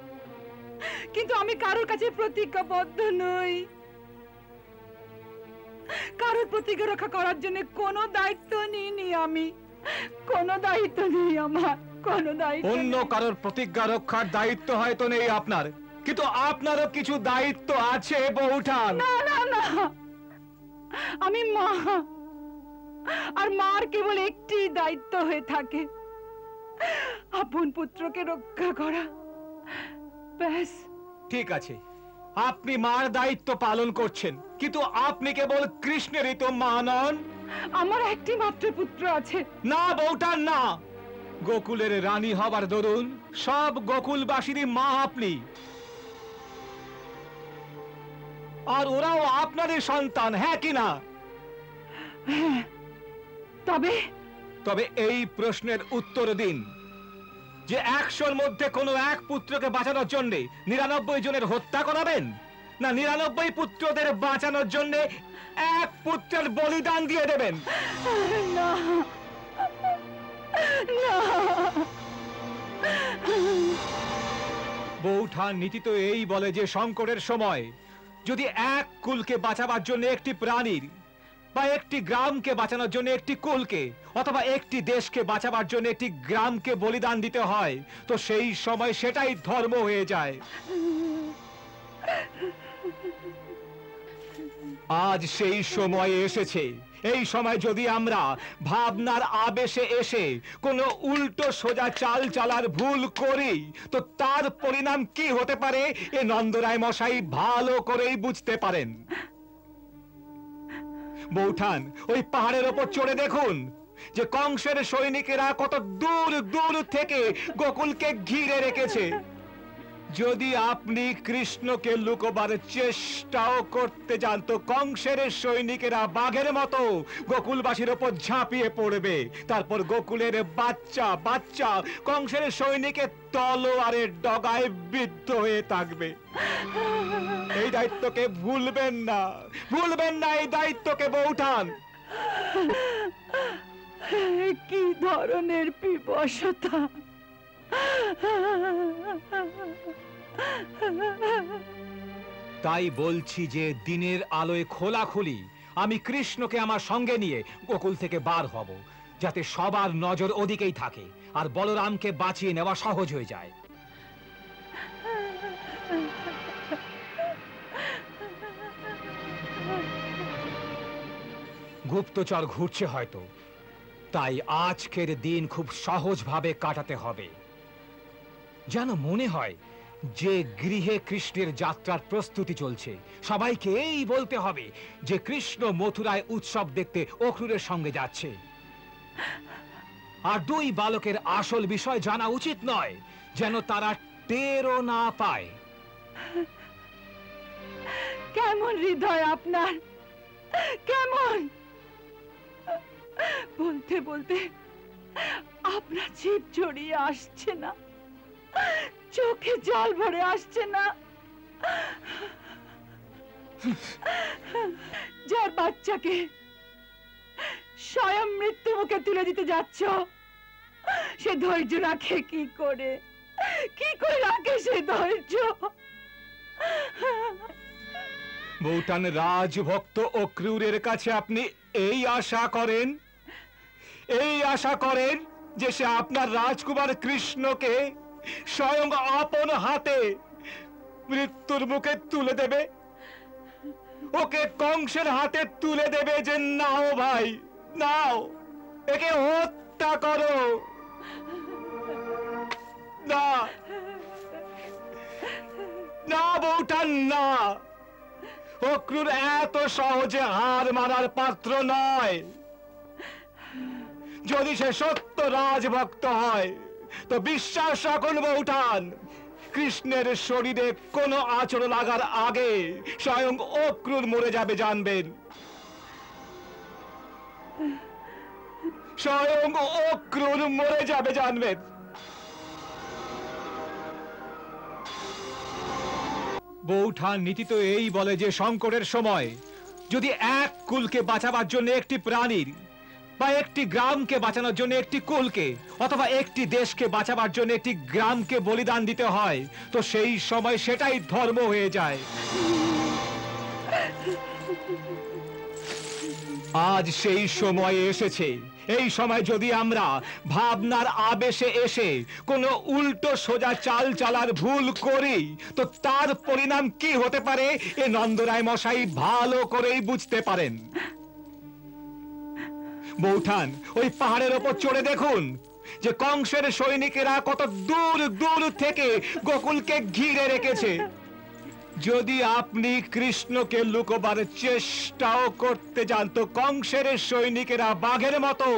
Speaker 4: কিন্তু আমি কারোর কাছে প্রতিজ্ঞাবদ্ধ নই। কারোর প্রতিজ্ঞা রক্ষা করার জন্য কোনো দায়িত্ব নিইনি আমি, কোনো দায়িত্ব নেই আমার, কোনো দায়িত্ব।
Speaker 3: অন্য কারোর প্রতিজ্ঞা রক্ষার দায়িত্ব হয়তো নেই আপনার, কিন্তু আপনারও কিছু দায়িত্ব আছে বৌঠান।
Speaker 4: না না না, আমি মা, আর মার কেবল একটি দায়িত্ব হয়ে থাকে, আপন পুত্রকে রক্ষা করা, ব্যাস।
Speaker 3: ঠিক আছে, আপনি মার দায়িত্ব পালন করছেন, কিন্তু আপনি কেবল কৃষ্ণেরই তো মা নন।
Speaker 4: আমার একটি মাত্র পুত্র আছে।
Speaker 3: না বৌঠান না, গোকুলের রানী হবার দরুন সব গোকুলবাসীরই মা আপনি, আর ওরাও আপনারই সন্তান, হ্যাঁ কি না?
Speaker 4: তবে
Speaker 3: তবে এই প্রশ্নের উত্তর দিন যে 100-র মধ্যে কোনো এক পুত্রকে বাঁচানোর জন্য 99 জনের হত্যা করাবেন, না 99 পুত্রদের বাঁচানোর জন্য এক পুত্রের বলিদান দিয়ে দেবেন?
Speaker 4: না না,
Speaker 3: বৌঠান নীতি তো এই বলে যে সংকটের সময় যদি এক কুলকে বাঁচাবার জন্য একটি প্রাণীর, বা একটি গ্রামকে বাঁচানোর জন্য একটি কুলকে, অথবা একটি দেশকে বাঁচাবার জন্য একটি গ্রামকে বলিদান দিতে হয়, তো সেই সময় সেটাই ধর্ম হয়ে যায়। আজ সেই সময় এসেছে। এই সময় যদি আমরা ভাবনার আবেশে এসে কোনো উল্টো সোজা চাল চালার ভুল করি, তো তার পরিণাম কি হতে পারে এ নন্দরায় মশাই ভালো করেই বুঝতে পারেন। বৌঠান, ওই পাহাড়ের ওপর চড়ে দেখুন যে কংসের সৈনিকেরা কত দূর দূর থেকে গোকুলকে ঘিরে রেখেছে। যদি আপনি কৃষ্ণকে লুকোবার চেষ্টাও করতে যান, তো কংসের সৈনিকেরা বাঘের মতো গোকুলবাসীর ওপর ঝাঁপিয়ে পড়বে। তারপর গোকুলের বাচ্চা বাচ্চা কংসের সৈনিকের তলোয়ারের ডগায় বিদ্ধ হয়ে থাকবে। এই দায়িত্বকে ভুলবেন না, ভুলবেন না এই দায়িত্বকে বৌঠান।
Speaker 4: কি ধরনের বিবশতা!
Speaker 3: তাই বলছি যে দিনের আলোয় খোলাখুলি আমি কৃষ্ণকে আমার সঙ্গে নিয়ে গোকুল থেকে বার হব, যাতে সবার নজর ওদিকেই থাকে আর বলরামকে বাঁচিয়ে নেওয়া সহজ হয়ে যায়। গুপ্তচর ঘুরছে হয়তো, তাই আজকের দিন খুব সহজভাবে কাটাতে হবে। যেন মনে হয় যে গৃহে কৃষ্ণের যাত্রার প্রস্তুতি চলছে। সবাইকে এই বলতে হবে যে কৃষ্ণ মথুরায় উৎসব দেখতে অক্রূরের সঙ্গে যাচ্ছে। আর দুই বালকের আসল বিষয় জানা উচিত নয়, যেন তারা টেরও না পায়।
Speaker 4: কেমন হৃদয় আপনার, কেমন! বলতে বলতে আপনার জিভ জড়িয়ে আসছে না, চোখে জল ভরে আসছে না। যার বাচ্চাকে স্বয়ং মৃত্যু মুখে তুলে দিতে যাচ্ছ, সে ধৈর্য রাখে কি করে, কি করে রাখে সে ধৈর্য?
Speaker 3: বৌঠান, রাজভক্ত অক্রূরের কাছে আপনি এই আশা করেন, এই আশা করেন যে সে আপনার রাজকুমার কৃষ্ণকে স্বয়ং আপন হাতে মৃত্যুর মুখে তুলে দেবে, ওকে কংসের হাতে তুলে দেবে যে নাও ভাই নাও, একে হত্যা করো? না না বৌঠান, না। অক্রূর এত সহজে হার মারার পাত্র নয়। যদি সে সত্য রাজভক্ত হয়, তো বিশ্বাস রাখুন বৌঠান, কৃষ্ণের শরীরে কোনো আঁচড় লাগার আগে স্বয়ং অক্রূর মরে যাবে জানবেন। স্বয়ং অক্রূর মরে যাবে জানবেন। বৌঠান নীতি তো এই বলে যে সংকটের সময় যদি এক কুলকে বাঁচাবার জন্য একটি প্রাণীর, বা একটি গ্রামকে বাঁচানোর জন্য একটি কুলকে, অথবা একটি দেশকে বাঁচাবার জন্য একটি গ্রামকে বলিদান দিতে হয়, তো সেই সময় সেটাই ধর্ম হয়ে যায়। আজ সেই সময় এসেছে। এই সময় যদি আমরা ভাবনার আবেশে এসে কোনো উল্টো সোজা চাল চালার ভুল করি, তো তার পরিণাম কি হতে পারে এ নন্দরায় মশাই ভালো করেই বুঝতে পারেন। বৌঠান, ওই পাহাড়ের ওপর চড়ে দেখুন যে কংসের সৈনিকেরা কত দূর দূর থেকে গোকুলকে ঘিরে রেখেছে। যদি আপনি কৃষ্ণকে লুকোবার চেষ্টাও করতে যান তো কংসের সৈনিকেরা বাঘের মতো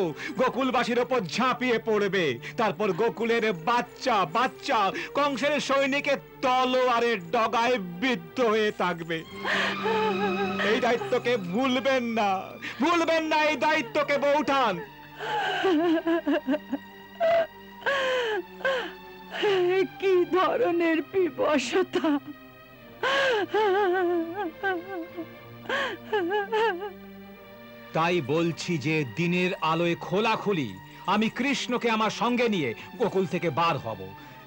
Speaker 3: গোকুলবাসীর ওপর ঝাঁপিয়ে পড়বে। তারপর গোকুলের বাচ্চা বাচ্চা কংসের সৈনিকের তলোয়ারের ডগায় বিদ্ধ হয়ে থাকবে। এই দায়িত্বকে ভুলবেন না, ভুলবেন না এই দায়িত্বকে বৌঠান।
Speaker 4: কি ধরনের বিবশতা!
Speaker 9: তাই বলছি যে দিনের আলোয় খোলাখুলি আমি কৃষ্ণকে আমার সঙ্গে নিয়ে গোকুল থেকে বার হব,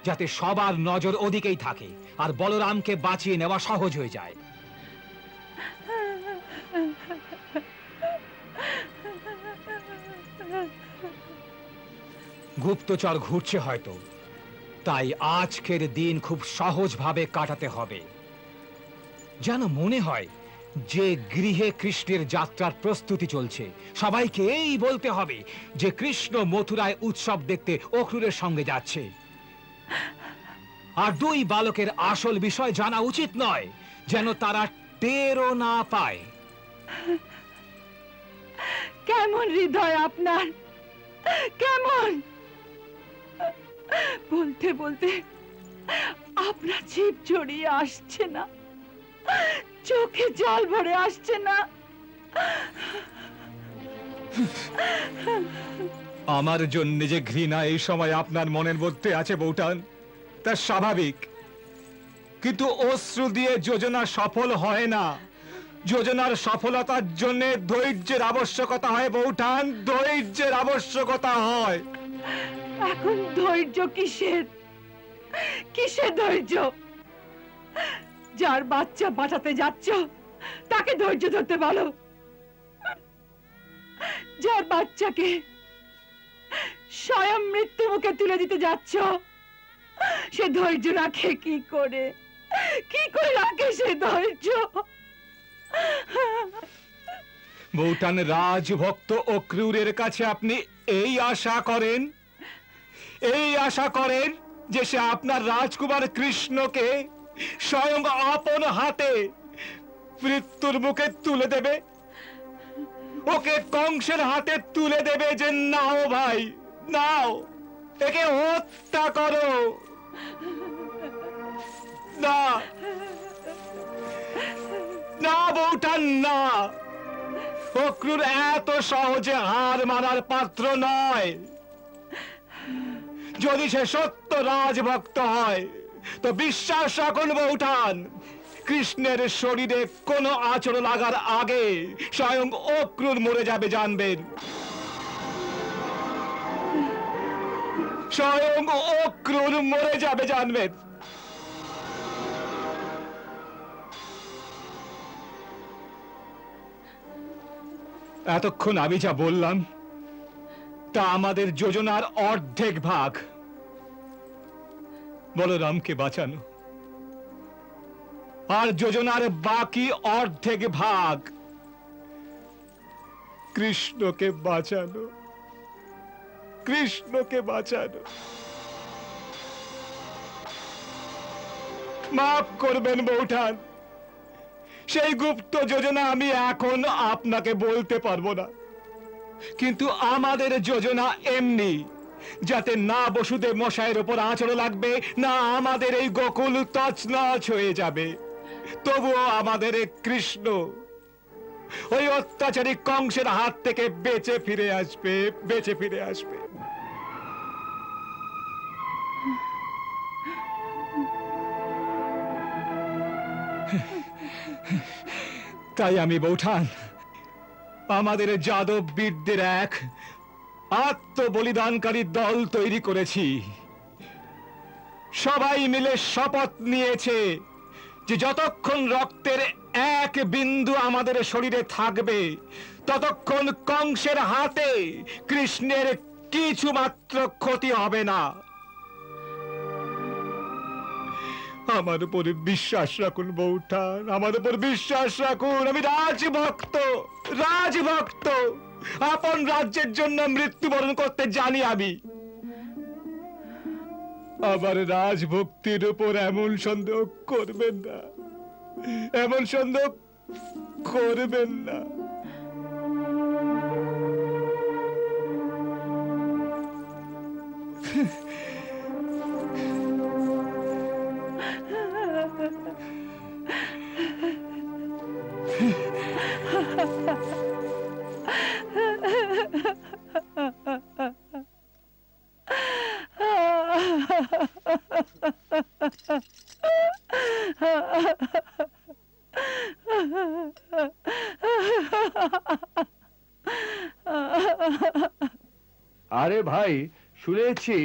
Speaker 9: যাতে সবার নজর ওদিকেই থাকে আর বলরামকে বাঁচিয়ে নেওয়া সহজ হয়ে যায়। গুপ্তচর ঘুরছে হয়তো, তাই আজকের দিন খুব সহজভাবে কাটাতে হবে। যেন মনে হয় যে গৃহে কৃষ্ণের যাত্রার প্রস্তুতি চলছে। সবাইকে এই বলতে হবে যে কৃষ্ণ মথুরায় উৎসব দেখতে অক্রূরের সঙ্গে যাচ্ছে। আর দুই বালকের আসল বিষয় জানা উচিত নয়, যেন তারা টেরও না পায়।
Speaker 4: কেমন হৃদয় আপনার, কেমন! বলতে বলতে আপনার জিভ জড়িয়ে আসছে না, চোখে জল ভরে আসছে না।
Speaker 3: আমার জন্য যে ঘৃণা এই সময় আপনার মনের মধ্যে আছে বৌঠান, তা স্বাভাবিক। কিন্তু অশ্রু দিয়ে যোজনা সফল হয় না। যোজনার সফলতার জন্য ধৈর্যের আবশ্যকতা হয় বৌঠান, ধৈর্যের আবশ্যকতা হয়।
Speaker 4: এখন ধৈর্য কিসের, কিসের ধৈর্য? যার বাচ্চা বাঁচাতে যাচ্ছ তাকে ধৈর্য ধরতে বলো। যার বাচ্চাকে স্বয়ং মৃত্যু মুখে তুলে দিতে যাচ্ছ সে ধৈর্য রাখে কি করে, কি করে রাখে সে ধৈর্য?
Speaker 3: বৌঠান, রাজভক্ত অক্রূরের কাছে আপনি এই আশা করেন, এই আশা করেন যে সে আপনার রাজকুমার কৃষ্ণকে স্বয়ং আপন হাতে মৃত্যুর মুখে তুলে দেবে, ওকে কংসের হাতে তুলে দেবে যে নাও ভাই নাও, একে হত্যা করো? না না বৌঠান, না। অক্রূর এত সহজে হার মানার পাত্র নয়। যদি সে সত্য রাজভক্ত হয় তো বিশ্বাস রাখুন বৌঠান, কৃষ্ণের শরীরে কোনো আঁচড় লাগার আগে স্বয়ং অক্রূর মরে যাবে জানবেন। স্বয়ং অক্রূর মরে যাবে জানবেন। এতক্ষণ আমি যা বললাম তা আমাদের যোজনার অর্ধেক ভাগ। বলরামকে বাঁচানো। আর যোজনার বাকি অর্ধেক ভাগ কৃষ্ণকে বাঁচানো, কৃষ্ণকে বাঁচানো। মাফ করবেন বৌঠান, সেই গুপ্ত যোজনা আমি এখন আপনাকে বলতে পারবো না। কিন্তু আমাদের যোজনা এমনি যাতে না বসুদেব মশাইয়ের উপর আঁচড় লাগবে, না আমাদের এই গোকুল তছনছ হয়ে যাবে। তবুও আমাদের কৃষ্ণ ওই অত্যাচারী কংসের হাত থেকে বেঁচে ফিরে আসবে, বেঁচে ফিরে আসবে। তাই আমি বৌঠান আমাদের যাদব বীরদের এক আত্মবলিদানকারী দল তৈরি করেছি। সবাই মিলে শপথ নিয়েছে যে যতক্ষণ রক্তের এক বিন্দু আমাদের শরীরে থাকবে ততক্ষণ কংসের হাতে কৃষ্ণের কিছু মাত্র ক্ষতি হবে না। আমার উপরে বিশ্বাস রাখুন বৌঠান, আমার উপর বিশ্বাস রাখুন। আমি রাজভক্ত, রাজভক্ত। আপন রাজ্যের জন্য মৃত্যুবরণ করতে জানি আমি। আবার রাজভক্তির উপর এমন সন্দেহ করবেন না, এমন সন্দেহ করবেন না।
Speaker 10: আরে ভাই, শুনেছি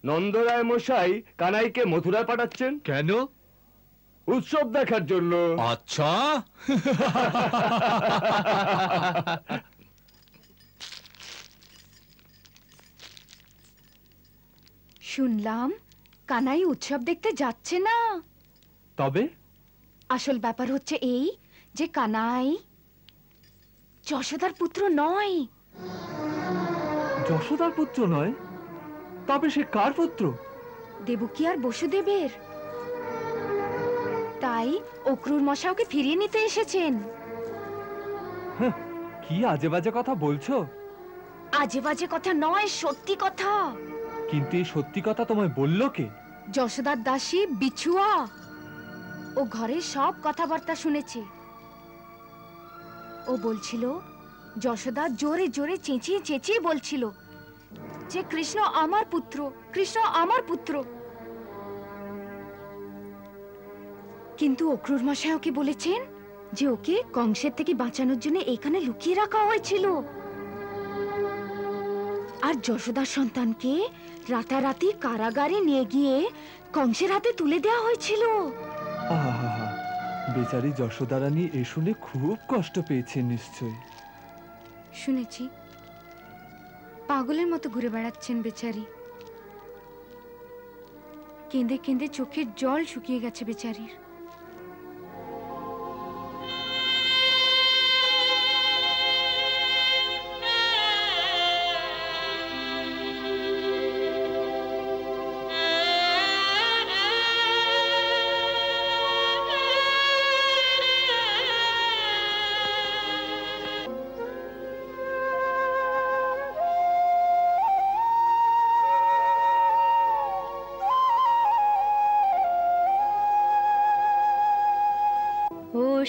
Speaker 10: নন্দরায় মশাই কানাইকে মথুরায় পাঠাচ্ছেন।
Speaker 14: কেন?
Speaker 10: উৎসব দেখার জন্য।
Speaker 14: আচ্ছা।
Speaker 15: শুনলাম কানাই উৎসব দেখতে যাচ্ছে না।
Speaker 10: তবে
Speaker 15: আসল ব্যাপার হচ্ছে এই যে কানাই যশোদার পুত্র নয়।
Speaker 10: যশোদার পুত্র নয়? তবে সে কার পুত্র?
Speaker 15: দেবকী আর বসুদেবের। তাই অক্রুর মশাই ওকে ফিরিয়ে নিতে এসেছেন।
Speaker 10: কি আজে বাজে কথা বলছো?
Speaker 15: আজে বাজে কথা নয়, সত্যি কথা।
Speaker 10: কিন্তু এই সত্যি কথা তোমায় বললো কে?
Speaker 15: যশোদার দাসী বিছুয়া। ও ঘরে সব কথাবার্তা শুনেছে। ও বলছিল, যশোদা জোরে জোরে চেঁচিয়ে চেঁচিয়ে বলছিল যে কৃষ্ণ আমার পুত্র, কৃষ্ণ আমার পুত্র। কিন্তু অক্রুর মশাই ওকে বলেছেন যে ওকে কংসের থেকে বাঁচানোর জন্য এখানে লুকিয়ে রাখা হয়েছিল। আর যশোদার সন্তানকে রাতারাতি কারাগারে নিয়ে গিয়ে কংসের হাতে তুলে দেওয়া হয়েছিল।
Speaker 10: আহা, বেচারি যশোদা রানী এ শুনে খুব কষ্ট পেয়েছেন নিশ্চয়ই।
Speaker 15: শুনেছি পাগলের মতো ঘুরে বেড়াচ্ছেন বেচারি। কেঁদে কেঁদে চোখের জল শুকিয়ে গেছে বেচারির।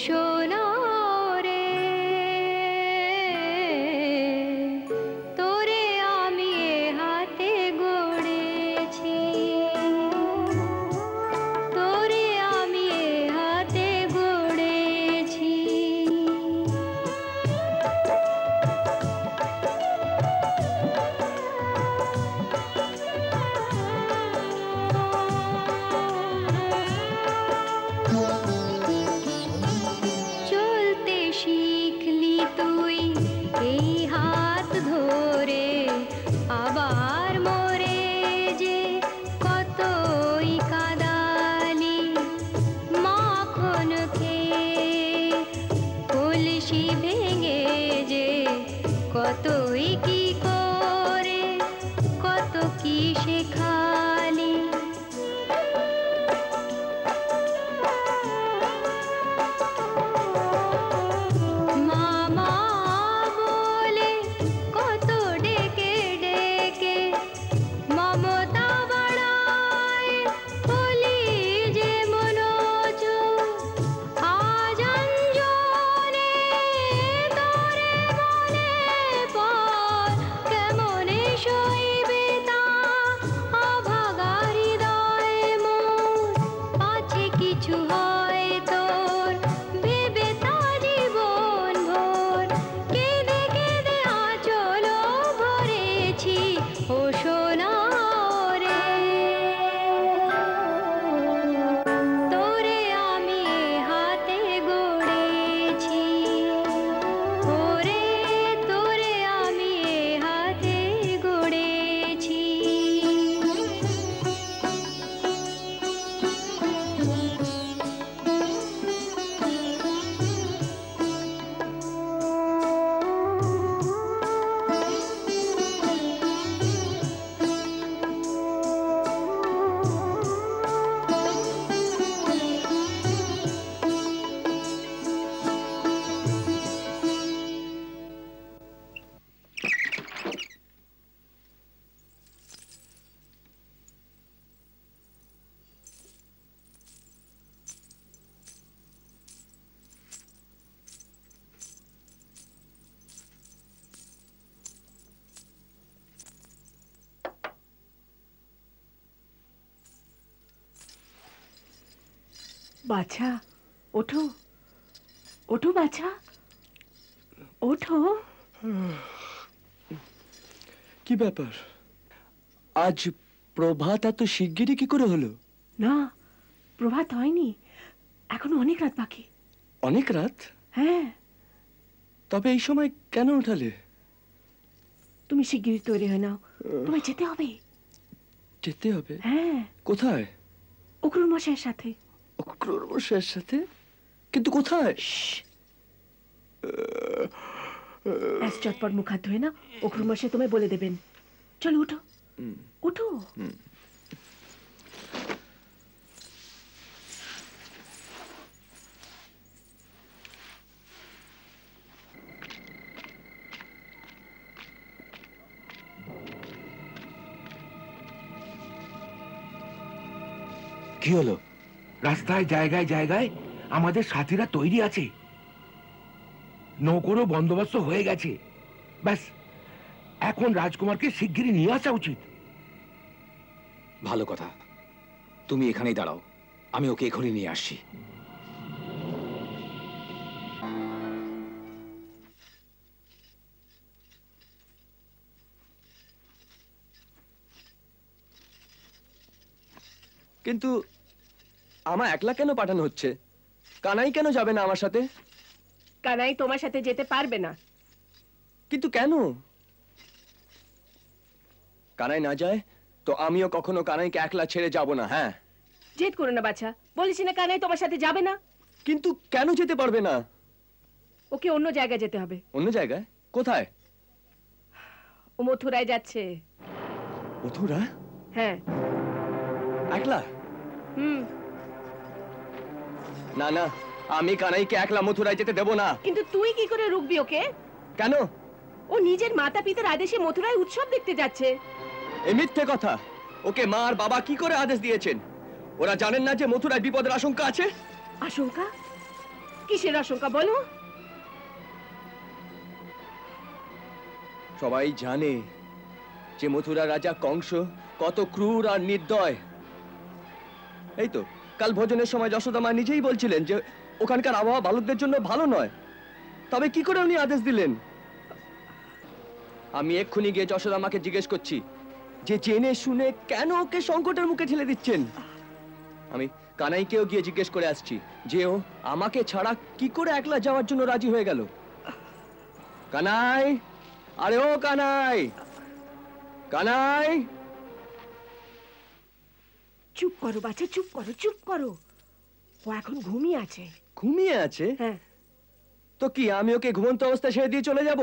Speaker 16: সোনা রে তোরে আমি হাতে গড়েছি, তোরে আমি হাতে গড়েছি। চোখ
Speaker 4: বাছা ওঠো, ওঠো বাছা, ওঠো।
Speaker 10: কি ব্যাপার, আজ প্রভাত এত শিগগিরই কি করে হলো?
Speaker 4: না, প্রভাত হয়নি, এখনো অনেক রাত বাকি।
Speaker 10: অনেক রাত?
Speaker 4: হ্যাঁ।
Speaker 10: তবে এই সময় কেন উঠালে?
Speaker 4: তুমি শিগগিরই তৈরি হয়ে নাও, তোমায় যেতে হবে।
Speaker 10: যেতে হবে?
Speaker 4: হ্যাঁ।
Speaker 10: কোথায়?
Speaker 4: অক্রুর মশাইয়ের সাথে।
Speaker 10: অক্রুর মশাইয়ের সাথে? কিন্তু কোথায়?
Speaker 4: চটপট মুখ হাত ধুয়ে না, অক্রুর মশাই তোমায় বলে দেবেন। চলো উঠো, উঠো।
Speaker 6: কি হলো? রাস্তায় জায়গায় জায়গায় আমাদের সাথীরা তৈরি আছে, নৌকোরও বন্দোবস্ত হয়ে গেছে। ব্যাস, এখন রাজকুমারকে শিগগিরই নিয়ে আসা উচিত।
Speaker 9: ভালো কথা, তুমি এখানেই দাঁড়াও, আমি ওকে এখনই নিয়ে আসছি।
Speaker 10: কিন্তু আমার একলা কেন পাঠানো হচ্ছে? কানাই কেন যাবে না আমার সাথে?
Speaker 4: কানাই তোমার সাথে যেতে পারবে না।
Speaker 10: কিন্তু কেন? কানাই না যায় তো আমিও কখনো কানাইকে একলা ছেড়ে যাব না। হ্যাঁ,
Speaker 4: জেদ করো না বাছা, বলেছি না কানাই তোমার সাথে যাবে না।
Speaker 10: কিন্তু কেন যেতে পারবে না?
Speaker 4: ওকে অন্য জায়গায় যেতে হবে।
Speaker 10: অন্য জায়গায়? কোথায়?
Speaker 4: ও মথুরায় যাচ্ছে।
Speaker 10: মথুরা?
Speaker 4: হ্যাঁ।
Speaker 10: একলা?
Speaker 4: হুম।
Speaker 10: না না, আমি কানাইকে একলা মথুরায় যেতে দেব না।
Speaker 4: কিন্তু তুই কি করে রুখবি ওকে?
Speaker 10: কেন?
Speaker 4: ও নিজের মাতা পিতার আদেশে মথুরায় উৎসব দেখতে যাচ্ছে।
Speaker 10: এই মিথ্যে কথা। ওকে মা আর বাবা কি করে আদেশ দিয়েছেন? ওরা জানেন না যে মথুরায় বিপদের আশঙ্কা আছে?
Speaker 4: আশঙ্কা? কিসের আশঙ্কা বলো?
Speaker 10: সবাই জানে যে মথুরা রাজা কংস কত ক্রূর আর নির্দয়। এই তো কাল ভোজনের সময় যশোদা মা নিজেই বলছিলেন যে ওখানকার আবহাওয়া বালকদের জন্য ভালো নয়। তবে কি করে উনি আদেশ দিলেন? আমি এক্ষুনি গিয়ে যশোদা মাকে জিজ্ঞেস করছি যে জেনে শুনে কেন ওকে সংকটের মুখে ঠেলে দিচ্ছেন। আমি কানাইকেও গিয়ে জিজ্ঞেস করে আসছি যে ও আমাকে ছাড়া কি করে একলা যাওয়ার জন্য রাজি হয়ে গেল। কানাই, আরে ও কানাই, কানাই।
Speaker 4: চুপ করো বাচ্চা, চুপ করো, চুপ করো। ও এখন ঘুমিয়ে আছে।
Speaker 10: ঘুমিয়ে আছে?
Speaker 4: হ্যাঁ।
Speaker 10: তো কি আমি ওকে ঘুমন্ত অবস্থায় ছেড়ে দিয়ে চলে যাব?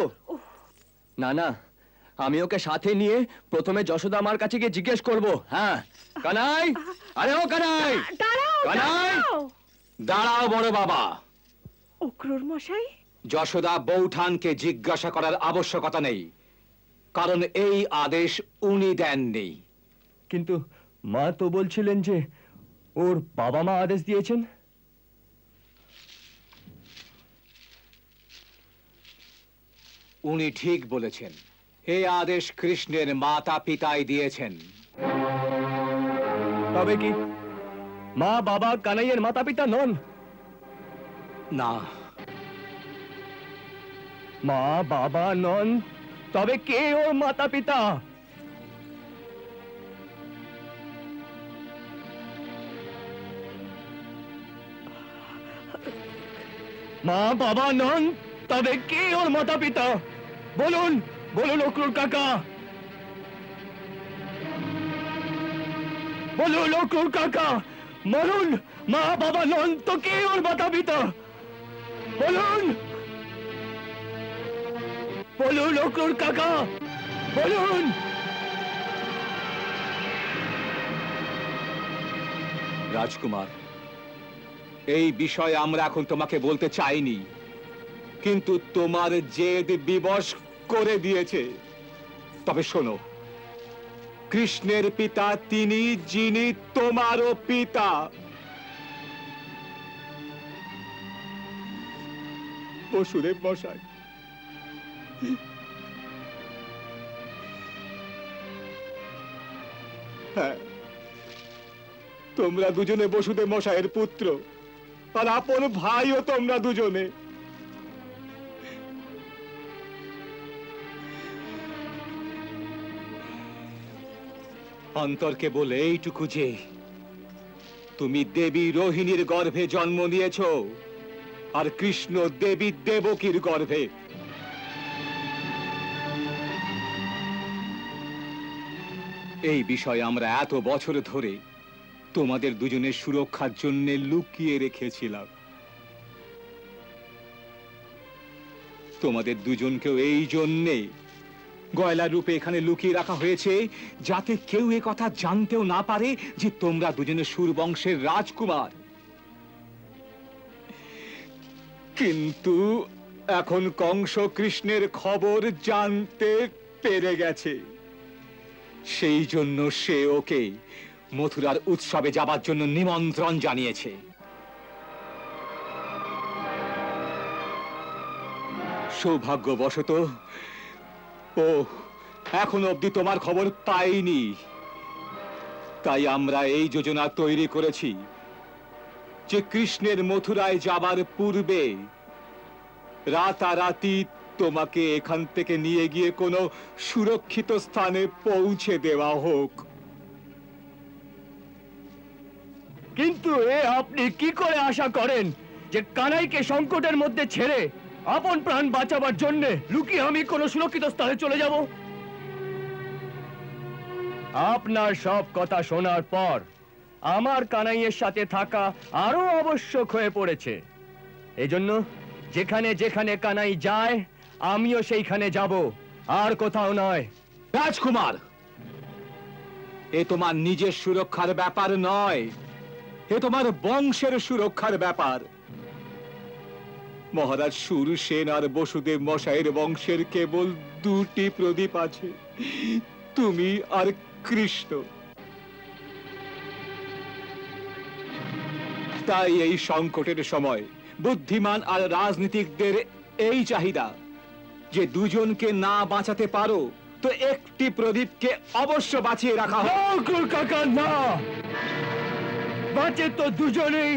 Speaker 10: না না, আমি ওকে সাথে নিয়ে প্রথমে যশোদা মার কাছে গিয়ে জিজ্ঞেস করব। হ্যাঁ, কানাই, আরে ও কানাই, কানাই।
Speaker 9: দাঁড়াও বড় বাবা।
Speaker 4: অক্রুর মশাই?
Speaker 9: যশোদা বৌঠানকে জিজ্ঞাসা করার আবশ্যকতা নেই, কারণ এই আদেশ উনি দেননি।
Speaker 10: কিন্তু মা তো বলছিলেন যে ওর বাবা মা আদেশ দিয়েছেন।
Speaker 9: উনি ঠিক বলেছেন, এই আদেশ কৃষ্ণের মাতা পিতাই দিয়েছেন।
Speaker 10: তবে কি মা বাবা কানাইয়ের মাতা পিতা নন?
Speaker 9: না।
Speaker 10: মা বাবা নন, তবে কে ওর মাতা পিতা? মা বাবা নন, তবে কে ওর মাতা পিতা? বলুন, বলুন অক্রুর কাকা, বলুন অক্রুর কাকা, বলুন। মা বাবা নন তো কে ওর মাতা পিতা? বলুন, বলুন অক্রুর কাকা, বলুন।
Speaker 9: রাজকুমার, এই বিষয়ে আমরা এখন তোমাকে বলতে চাইনি, কিন্তু তোমার জেদ বিবশ করে দিয়েছে। তবে শোনো, কৃষ্ণের পিতা তিনি যিনি তোমারও পিতা। বসুদেব মশাই, হ্যাঁ, তোমরা দুজনে বসুদেব মশাইয়ের পুত্র।
Speaker 3: আর আপন ভাইও তোমরা দুজনে। অন্তরকে বলে এইটুকু যে তুমি দেবী রোহিণীর গর্ভে জন্ম নিয়েছ, আর কৃষ্ণ দেবী দেবকীর গর্ভে। এই বিষয়ে আমরা এত বছর ধরে তোমাদের দুজনের সুরক্ষার জন্য লুকিয়ে রেখেছিলাম। তোমাদের দুজনকেও এই জন্যে গয়লা রূপে এখানে লুকিয়ে রাখা হয়েছে, যাতে কেউ এ কথা জানতেও না পারে যে তোমরা দুজনে সুরবংশের রাজকুমার। কিন্তু এখন কংস কৃষ্ণের খবর জানতে পেরে গেছে, সেই জন্য সে ওকে মথুরার উৎসবে যাবার জন্য নিমন্ত্রণ জানিয়েছে। সৌভাগ্যবশত ও এখনো অবধি তোমার খবর পাইনি, তাই আমরা এই যোজনা তৈরি করেছি যে কৃষ্ণের মথুরায় যাবার পূর্বে রাতারাতি তোমাকে এখান থেকে নিয়ে গিয়ে কোনো সুরক্ষিত স্থানে পৌঁছে দেওয়া হোক।
Speaker 10: কিন্তু আপনি কি করে আশা করেন যে কানাইকে সংকটের মধ্যে ছেড়ে আপন প্রাণ বাঁচাবার জন্য লুকিয়ে আমি কোনো সুরক্ষিত স্থানে চলে যাব? আপনার সব কথা শোনার পর আমার কানাইয়ের সাথে থাকা আরো আবশ্যক হয়ে পড়েছে। এজন্য যেখানে যেখানে কানাই যায় আমিও সেইখানে যাব, আর কোথাও নয়।
Speaker 3: রাজকুমার, এ তোমার নিজের সুরক্ষার ব্যাপার নয়, এ তোমার বংশের সুরক্ষার ব্যাপার। মহারাজ সুরসেন আর বসুদেব মশাইয়ের বংশের কেবল দুটি প্রদীপ আছে, তুমি আর কৃষ্ণ। তাই এই সংকটের সময় বুদ্ধিমান আর রাজনীতিকদের এই চাহিদা যে দুজনকে না বাঁচাতে পারো তো একটি প্রদীপকে অবশ্য বাঁচিয়ে রাখা
Speaker 10: হোক। কাকা না, বাঁচে তো দুজনেই,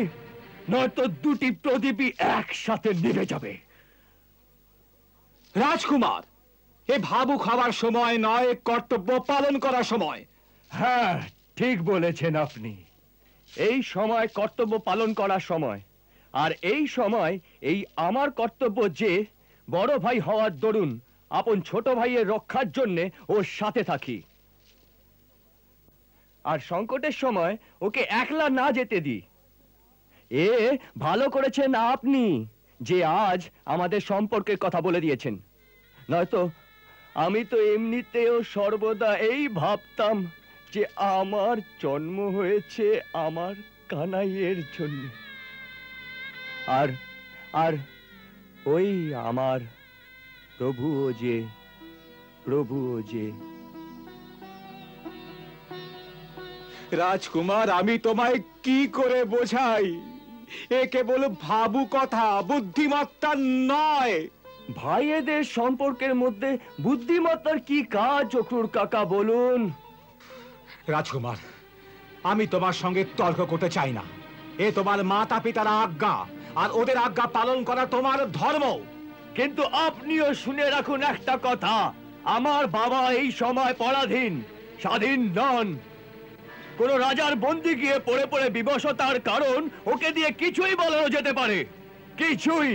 Speaker 10: নয়তো দুটি প্রদীপই একসাথে নিভে যাবে।
Speaker 3: রাজকুমার, এ ভাবুক হবার সময় নয়, কর্তব্য পালন করার সময়।
Speaker 10: হ্যাঁ, ঠিক বলেছেন আপনি। এই সময় কর্তব্য পালন করার সময়, আর এই সময় এই আমার কর্তব্য যে বড় ভাই হওয়ার দরুন আপন ছোট ভাইয়ের রক্ষার জন্য ওর সাথে থাকি, আর সংকটের সময় ওকে একলা না যেতে দিই। এ ভালো করেছেন আপনি যে আজ আমাদের সম্পর্কের কথা বলে দিয়েছেন, নয়তো আমি তো এমনিতেও সর্বদা এই ভাবতাম যে আমার জন্ম হয়েছে আমার কানাইয়ের জন্য, আর আর ওই আমার প্রভুও যে।
Speaker 3: রাজকুমার, আমি তোমায় কি করে বোঝাই? এ কেবল ভাবু কথা, বুদ্ধিমত্তা নয়।
Speaker 10: ভাইয়েদের সম্পর্কের মধ্যে বুদ্ধিমত্তার কি কাজ অক্রুর কাকা, বলুন?
Speaker 3: রাজকুমার, আমি তোমার সঙ্গে তর্ক করতে চাই না। এ তোমার মাতা পিতার আজ্ঞা, আর ওদের আজ্ঞা পালন করা তোমার ধর্ম।
Speaker 10: কিন্তু আপনিও শুনে রাখুন একটা কথা, আমার বাবা এই সময় পরাধীন, স্বাধীন নন। কোন রাজার বন্দি গিয়ে পড়ে পড়ে বিবশতার কারণ ওকে দিয়ে কিছুই বলানো যেতে পারে, কিছুই।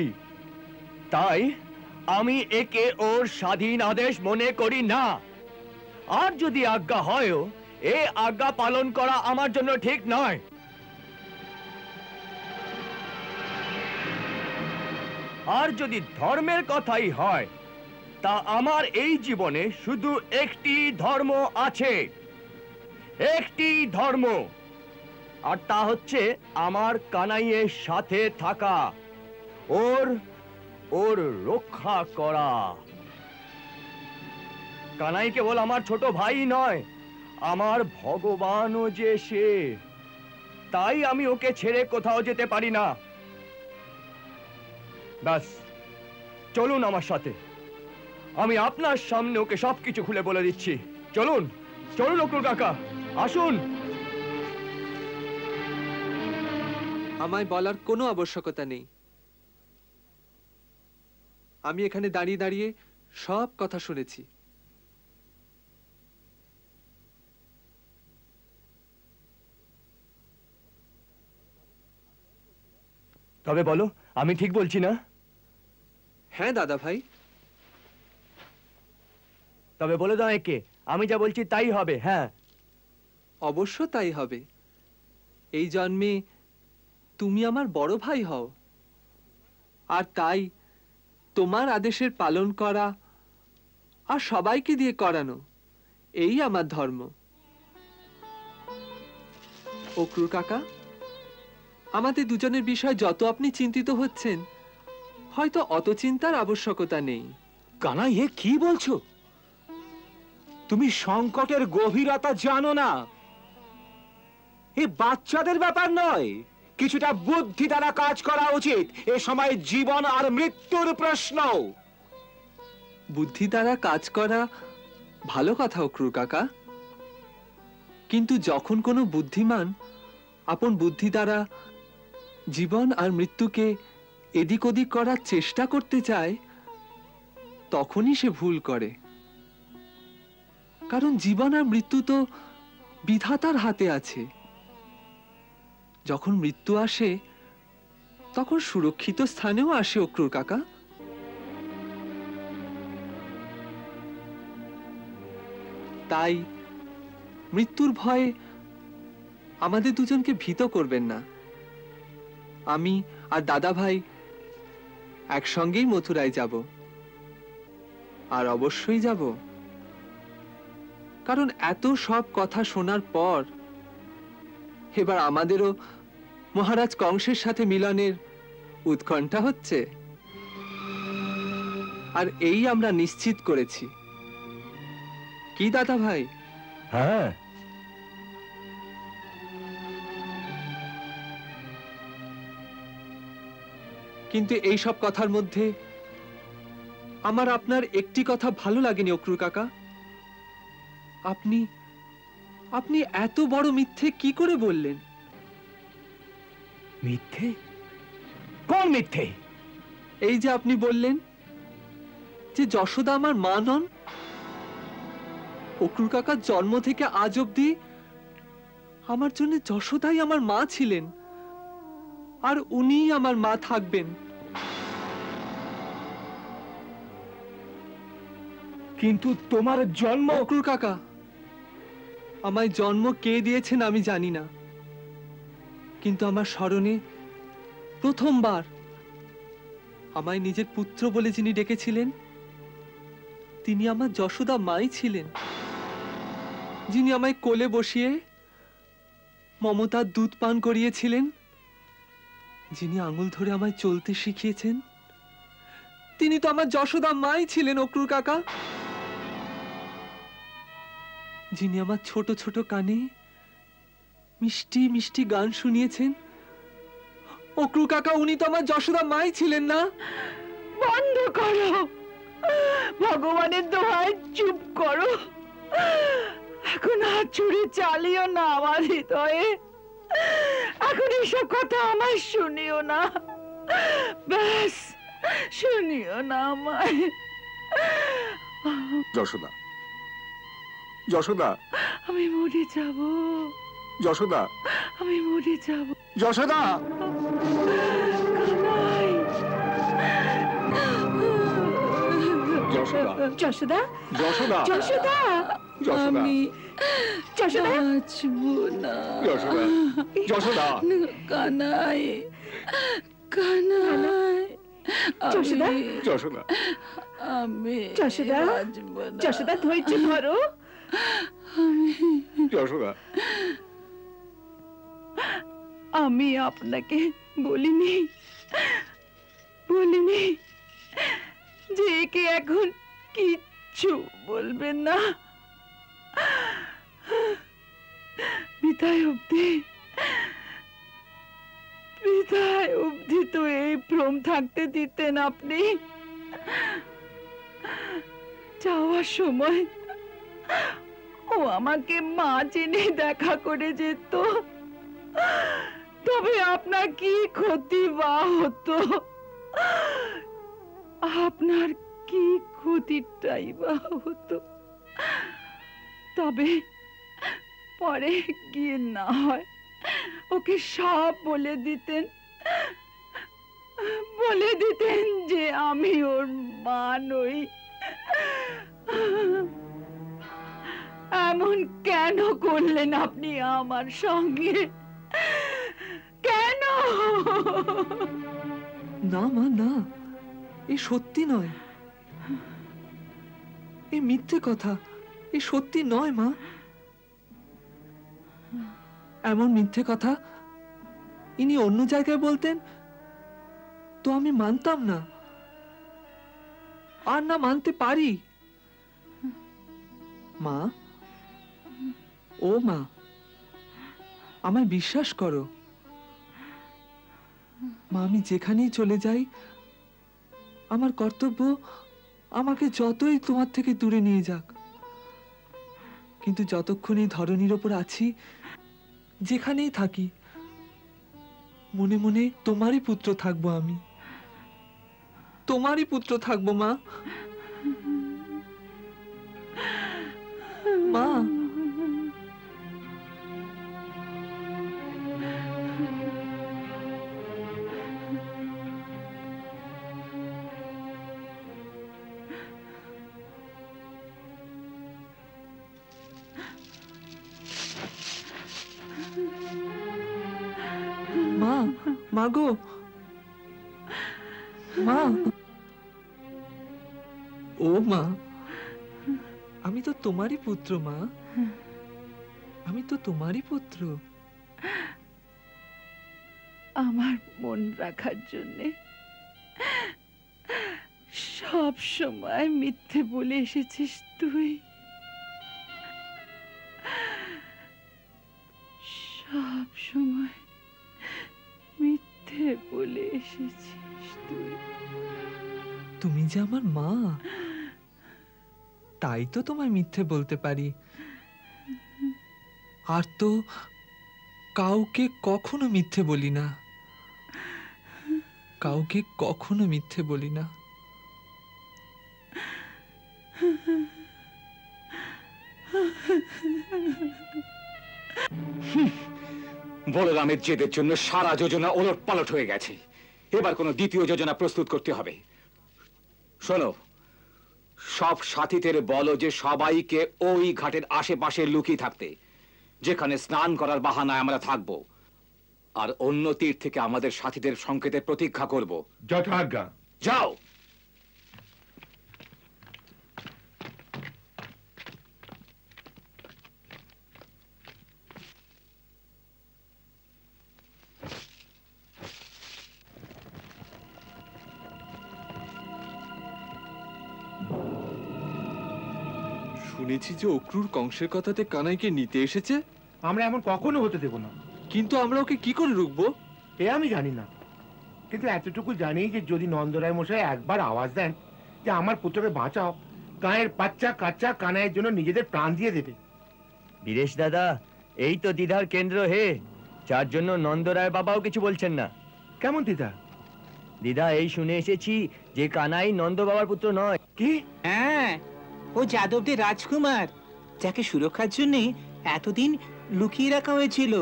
Speaker 10: তাই আমি একে ওর স্বাধীন আদেশ মনে করি না। আর যদি আজ্ঞা হয়ও, এ আজ্ঞা পালন করা আমার জন্য ঠিক নয়। আর যদি ধর্মের কথাই হয়, তা আমার এই জীবনে শুধু একটি ধর্ম আছে, একটি ধর্ম, আর তা হচ্ছে আমার কানাইয়ের সাথে থাকা, ওর রক্ষা করা। কানাই কেবল আমার ছোট ভাই নয়, আমার ভগবানও যে সে। তাই আমি ওকে ছেড়ে কোথাও যেতে পারি না। ব্যাস, চলুন আমার সাথে, আমি আপনার সামনে ওকে সবকিছু খুলে বলে দিচ্ছি। চলুন চলুন অক্রুর কাকা, আসুন।
Speaker 14: আমায় বলার কোনো আবশ্যকতা নেই। আমি এখানে দাঁড়িয়ে দাঁড়িয়ে সব কথা শুনেছি।
Speaker 17: তবে বলো, আমি ঠিক বলছি না?
Speaker 14: হ্যাঁ দাদা ভাই।
Speaker 17: তবে বলে দাও একে, আমি যা বলছি তাই হবে। হ্যাঁ,
Speaker 14: অবশ্য তাই হবে। এই জন্মে তুমি আমার বড় ভাই হও, আর তাই তোমার আদেশের পালন করা আর সবাইকে দিয়ে করানো, এই আমার ধর্ম। অক্রুর কাকা, আমাদের দুজনের বিষয় যত আপনি চিন্তিত হচ্ছেন, হয়তো অত চিন্তার আবশ্যকতা নেই।
Speaker 9: কানাই, এ কি বলছো? তুমি সংকটের গভীরতা জানো না। এ বাচ্চাদের ব্যাপার নয়, কিছুটা বুদ্ধি দ্বারা কাজ করা উচিত। এ সময় জীবন আর মৃত্যুর প্রশ্ন।
Speaker 14: বুদ্ধি দ্বারা কাজ করা ভালো কথা অক্রুর কাকা, কিন্তু যখন কোনো বুদ্ধিমান আপন বুদ্ধি দ্বারা জীবন আর মৃত্যুকে এদিক ওদিক করার চেষ্টা করতে চায়, তখনই সে ভুল করে। কারণ জীবন আর মৃত্যু তো বিধাতার হাতে আছে। যখন মৃত্যু আসে, তখন সুরক্ষিত স্থানেও আসে অক্রুর কাকা। তাই মৃত্যুর ভয়ে আমাদের দুজনকে ভীত করবেন না। আমি আর দাদা ভাই একসঙ্গেই মথুরায় যাব, আর অবশ্যই যাব। কারণ এত সব কথা শোনার পর এবার আমাদেরও মহারাজ কংসের সাথে মিলনের উৎকণ্ঠা হচ্ছে, আর এই আমরা নিশ্চিত করেছি। কি দাদা ভাই?
Speaker 17: হ্যাঁ,
Speaker 14: কিন্তু এই সব কথার মধ্যে আমার আপনার একটি কথা ভালো লাগেনি অক্রুর কাকা। আপনি আপনি এত বড় মিথ্যে কি করে বললেন?
Speaker 17: মিথ্যে? কোন মিথ্যে?
Speaker 14: এই যে আপনি বললেন যে যশোদা আমার মা নন। অক্রুর কাকা জন্ম থেকে আজ অব্দি আমার জন্য যশোদাই আমার মা ছিলেন, আর উনিই আমার মা থাকবেন।
Speaker 17: কিন্তু তোমার জন্ম...
Speaker 14: অক্রুর কাকা, আমায় জন্ম কে দিয়েছেন আমি জানি না, কিন্তু আমার স্মরণে প্রথমবার আমায় নিজের পুত্র বলে যিনি ডেকেছিলেন, তিনি আমার যশোদা মাই ছিলেন। যিনি আমায় কোলে বসিয়ে মমতার দুধ পান করিয়েছিলেন, যিনি আঙুল ধরে আমায় চলতে শিখিয়েছেন, তিনি তো আমার যশোদা মাই ছিলেন অক্রুর কাকা। যিনি আমার ছোট ছোট কানে মিষ্টি মিষ্টি গান শুনিয়েছেন, অক্রুর কাকা, উনি তো আমার যশোদা মাই ছিলেন না?
Speaker 4: বন্ধ করো, ভগবানের দোহাই চুপ করো। এখন হাত ছুড়ে চালিও না আমার হৃদয়ে। এখন এইসব কথা আমায় শুনিও না, ব্যাস শুনিও না আমায়।
Speaker 3: যশোদা, যশোদা,
Speaker 4: আমি মরে যাব।
Speaker 3: যশোদা,
Speaker 4: আমি মরে যাব।
Speaker 3: যশোদা,
Speaker 4: যশোদা, যশোদা,
Speaker 3: যশোদা,
Speaker 4: যশোদা, আমি যশোদা বাঁচবো না।
Speaker 3: যশোদা, যশোদা,
Speaker 4: কানাই, কানাই, যশোদা,
Speaker 3: যশোদা,
Speaker 4: আমি যশোদা, যশোদা ধৈর্য ধরো।
Speaker 3: যশোদা,
Speaker 4: আমি আপনাকে বলিনি বলিনি যে একে এখন কিচ্ছু বলবেন না। বিদায় অবধি তো এই ভ্রম থাকতে দিতেন আপনি। যাওয়ার সময় ও আমাকে মা জেনে দেখা করে যেত, তবে আপনার কি ক্ষতি বা হতো? আপনার কি ক্ষতিটাই বা হতো? তবে পরে গিয়ে না হয় ওকে সব বলে দিতেন যে আমি ওর মা নই। এমন কেন করলেন আপনি আমার সঙ্গে? কেন?
Speaker 14: না মা, না, এ সত্যি নয়, এ মিথ্যে কথা, এ সত্যি নয় মা। এমন মিথ্যে কথা ইনি অন্য জায়গায় বলতেন তো আমি মানতাম না, আর না মানতে পারি। মা, ও মা, আমায় বিশ্বাস করো মা। আমি যেখানেই চলে যাই আমার কর্তব্য আমাকে যতই তোমার থেকে দূরে নিয়ে যাক, কিন্তু যতক্ষণ এই ধরনীর ওপর আছি, যেখানেই থাকি, মনে মনে তোমারই পুত্র থাকবো। আমি তোমারই পুত্র থাকবো মা। মা, মা, মা গো, মা, ও মা, আমি তো তোমারই পুত্র মা, আমি তো তোমারই পুত্র।
Speaker 4: আমার মন রাখার জন্যে সব সময় মিথ্যে বলে এসেছিস তুই। সব সময় মিথ্যে বলে এসেছিস তুই।
Speaker 14: তুমি যে আমার মা, তাই তো তোমায় মিথ্যে বলতে পারি, আর তো কাউকে কখনো মিথ্যে বলি না, কাউকে কখনো মিথ্যে বলি না।
Speaker 9: বলরামের জেদের জন্য সারা যোজনা ওলট পালট হয়ে গেছে। এবার কোনো দ্বিতীয় যোজনা প্রস্তুত করতে হবে। শোনো, সব সাথীদের বলো যে সবাইকে ওই ঘাটের আশেপাশে লুকিয়ে থাকতে, যেখানে স্নান করার বাহানায় আমরা থাকবো, আর অন্য তীর থেকে আমাদের সাথীদের সংকেতের প্রতীক্ষা করব।
Speaker 8: যথাজ্ঞা।
Speaker 9: যাও।
Speaker 14: শুনেছি যে অক্রুর কংসের কথাতে কানাইকে নিতে এসেছে।
Speaker 6: আমরা এমন কখনো হতে দেব না।
Speaker 14: কিন্তু আমরা ওকে কি করে রুখবো
Speaker 6: এ আমি জানি না, কিন্তু এতটুকু জানি যে যদি নন্দরায় মশাই একবার আওয়াজ দেন যে আমার পুত্রকে বাঁচাও, গায়ের বাচ্চা কাচ্চা কানাইয়ের জন্য নিজেদের প্রাণ দিয়ে দেবে।
Speaker 17: বীরেশ দাদা, এই তো দ্বিধার কেন্দ্র হে, যার জন্য নন্দরায় বাবাও কিছু বলছেন না।
Speaker 6: কেমন দ্বিধা?
Speaker 17: দিদা, এই শুনে এসেছি যে কানাই নন্দ বাবার পুত্র নয়।
Speaker 6: কি?
Speaker 18: হ্যাঁ, ও যাদবদের রাজকুমার, যাকে সুরক্ষার জন্য এতদিন লুকিয়ে রাখা হয়েছিল।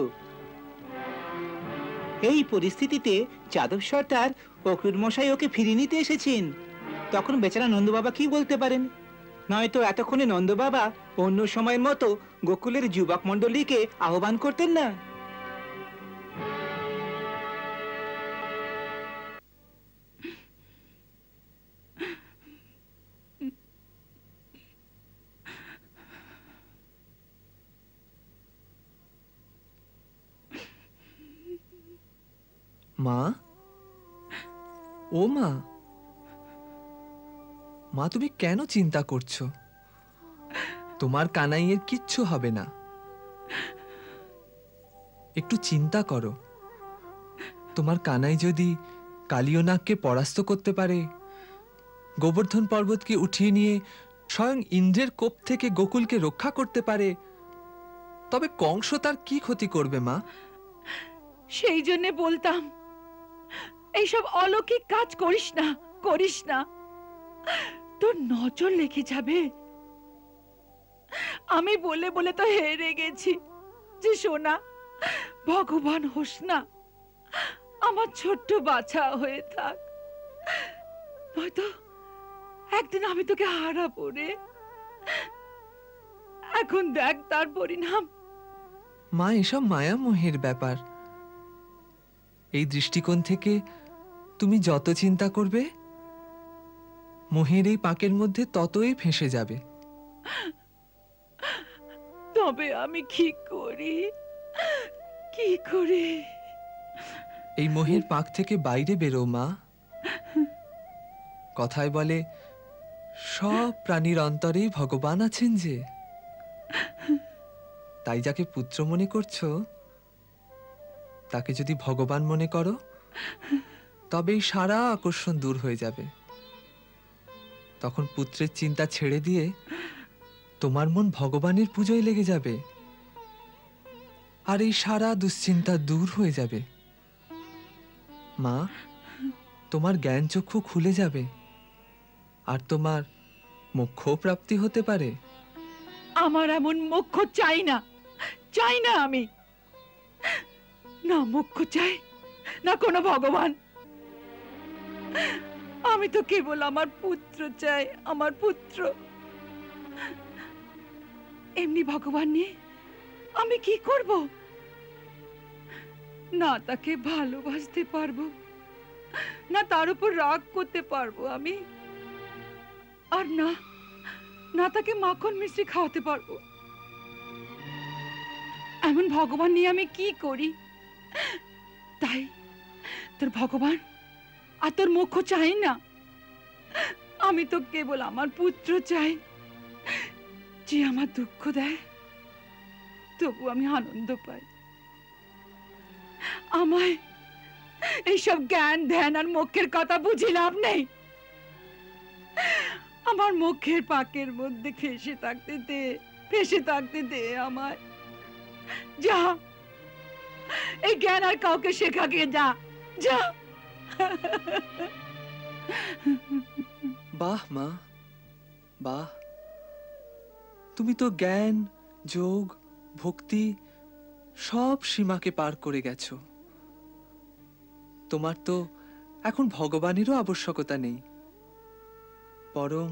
Speaker 18: এই পরিস্থিতিতে যাদব সর্দার অক্রুর মশাই ওকে ফিরিয়ে নিতে এসেছেন। তখন বেচারা নন্দবাবা কি বলতে পারেন? নয়তো এতক্ষণে নন্দবাবা অন্য সময়ের মতো গোকুলের যুবক মণ্ডলীকে আহ্বান করতেন না।
Speaker 14: মা, ও মা, মা তুমি কেন চিন্তা করছো? তোমার কানাইয়ের কিচ্ছু হবে না, একটু চিন্তা করো। তোমার কানাই যদি কালিয়নাগকে পরাস্ত করতে পারে, গোবর্ধন পর্বতকে উঠিয়ে নিয়ে স্বয়ং ইন্দ্রের কোপ থেকে গোকুলকে রক্ষা করতে পারে, তবে কংস তার কি ক্ষতি করবে মা?
Speaker 4: সেই জন্য বলতাম এইসব অলৌকিক কাজ করিস না, করিস না, তোর নজর লেগে যাবে। আমি বলে বলে তো হেরে গেছি যে সোনা, ভগবান হোস না, আমার ছোট্ট বাছা হয়ে থাক, নয়তো একদিন আমি তোকে হারাবো রে। এখন দেখ তার পরিণাম।
Speaker 14: মা, এসব মায়া মোহের ব্যাপার। এই দৃষ্টিকোণ থেকে তুমি যত চিন্তা করবে, মোহের এই পাকের মধ্যে ততই ফেঁসে যাবে।
Speaker 4: তবে আমি কি করি, কি করি?
Speaker 14: এই মোহের পাক থেকে বাইরে বেরো মা। কথায় বলে সব প্রাণীর অন্তরেই ভগবান আছেন যে। তাই যাকে পুত্র মনে করছো, তাকে যদি ভগবান মনে করো, তবেই সারা আকর্ষণ দূর হয়ে যাবে। তখন পুত্রের চিন্তা ছেড়ে দিয়ে তোমার মন ভগবানের পূজায় লেগে যাবে, আর এই সারা দুশ্চিন্তা দূর হয়ে যাবে। মা, তোমার জ্ঞান চক্ষু খুলে যাবে, আর তোমার মোক্ষ প্রাপ্তি হতে পারে।
Speaker 4: আমার এমন মোক্ষ চাই না, চাই না আমি। না মোক্ষ চাই, না কোনো ভগবান। আমি তো কেবল আমার পুত্র চাই, আমার পুত্র। এমনি ভগবান নিয়ে আমি কি করব? না তাকে ভালোবাসতে পারবো, না তার উপর রাগ করতে পারবো আমি, আর না না তাকে মাখন মিষ্টি খাওয়াতে পারবো। এমন ভগবান নিয়ে আমি কি করি? তাই তোর ভগবান আর তোর মোক্ষ চাই না। আমি তো কেবল আমার পুত্র চাই, যে আমার দুঃখ দেয় তবু আমি আনন্দ পাই। আমায় এইসব জ্ঞান ধ্যান আর মোক্ষের কথা বুঝি লাভ নেই। আমার মুখের পাকের মধ্যে ফেসে থাকতে দে, ফেসে থাকতে দে আমায়। যা, এই জ্ঞান আর কাউকে শেখাকে যা, যা।
Speaker 14: বাহ মা, বাহ, তুমি তো জ্ঞান, যোগ, ভক্তি সব সীমাকে পার করে গেছো। তোমার তো এখন ভগবানেরও আবশ্যকতা নেই, বরং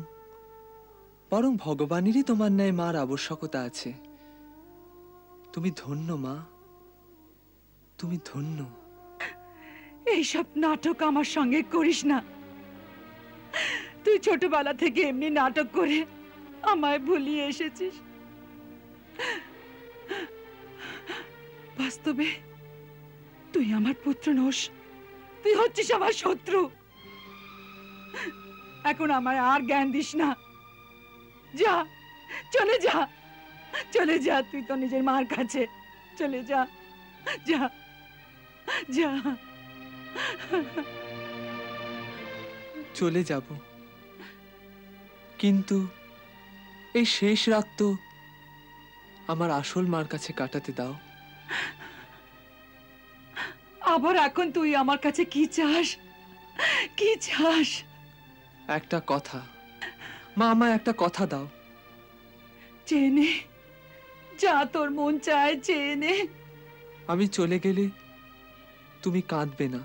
Speaker 14: বরং ভগবানেরই তোমার ন্যায় মার আবশ্যকতা আছে। তুমি ধন্য মা, তুমি ধন্য।
Speaker 4: এইসব নাটক আমার সঙ্গে করিস না। তুই ছোটবেলা থেকে এমনি নাটক করে আমায় ভুলিয়ে এসেছিস। বাস্তবে তুই আমার পুত্র নোস, তুই হচ্ছিস আমার শত্রু। এখন আমায় আর জ্ঞান দিস না। যা, চলে যা, চলে যা, তুই তো নিজের মার কাছে চলে যা, যা, যা।
Speaker 14: চলে যাব, কিন্তু এই শেষ রাত তো আমার আসল মার কাছে কাটাতে দাও।
Speaker 4: আবার এখন তুই আমার কাছে কি চাস, কি চাস?
Speaker 14: একটা কথা মা, আমায় একটা কথা দাও।
Speaker 4: চেয়ে নে, যা তোর মন চায় চেয়ে নে।
Speaker 14: আমি চলে গেলে তুমি কাঁদবে না।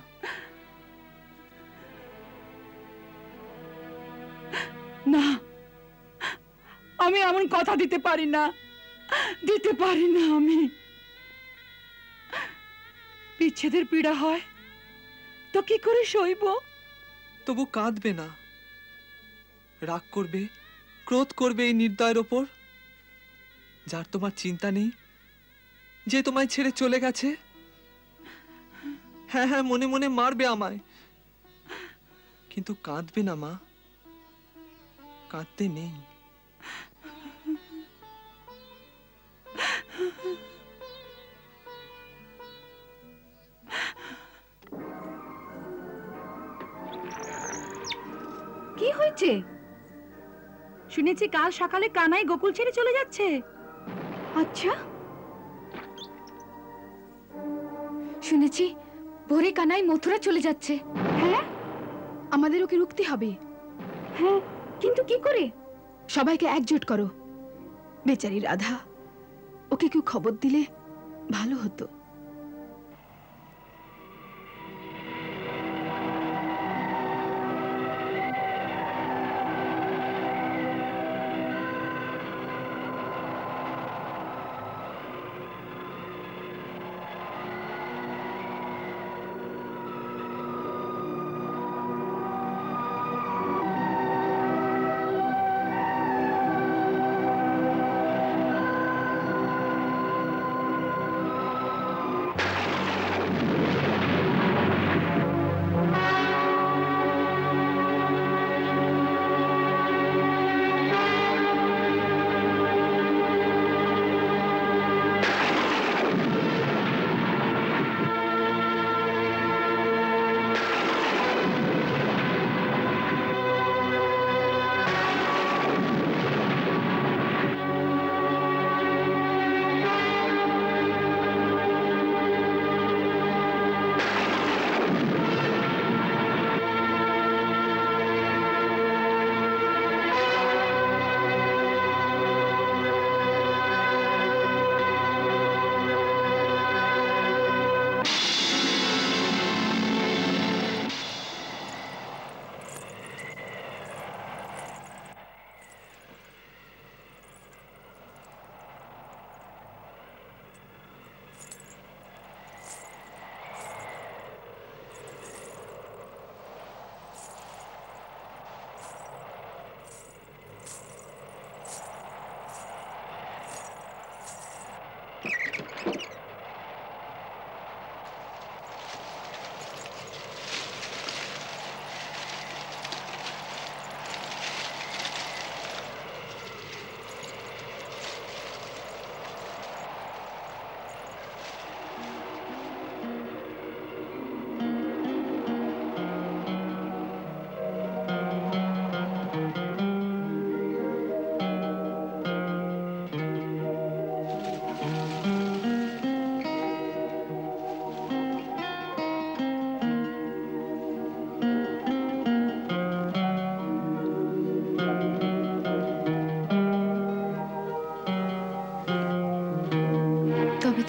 Speaker 4: না, আমি এমন কথা দিতে পারি না, দিতে পারি না। আমি বিচ্ছেদের পীড়া হয় তো কি করে সইব?
Speaker 14: তবু কাঁদবে না, রাগ করবে, ক্রোধ করবে এই নির্দয়ের ওপর, যার তোমার চিন্তা নেই, যে তোমায় ছেড়ে চলে গেছে। হ্যাঁ হ্যাঁ, মনে মনে মারবে আমায়, কিন্তু কাঁদবে না মা, কাঁদতে নেই।
Speaker 13: কি হয়েছে? শুনেছি কাল সকালে কানাই গোকুল ছেড়ে চলে যাচ্ছে। আচ্ছা,
Speaker 15: শুনেছি ভোরে কানাই মথুরা চলে যাচ্ছে।
Speaker 4: হ্যাঁ, আমাদের ওকে রুখতে হবে।
Speaker 15: হ্যাঁ, কিন্তু কি করে?
Speaker 4: সবাইকে একজোট করো। বেচারি রাধা, ওকে কেউ খবর দিলে ভালো হতো।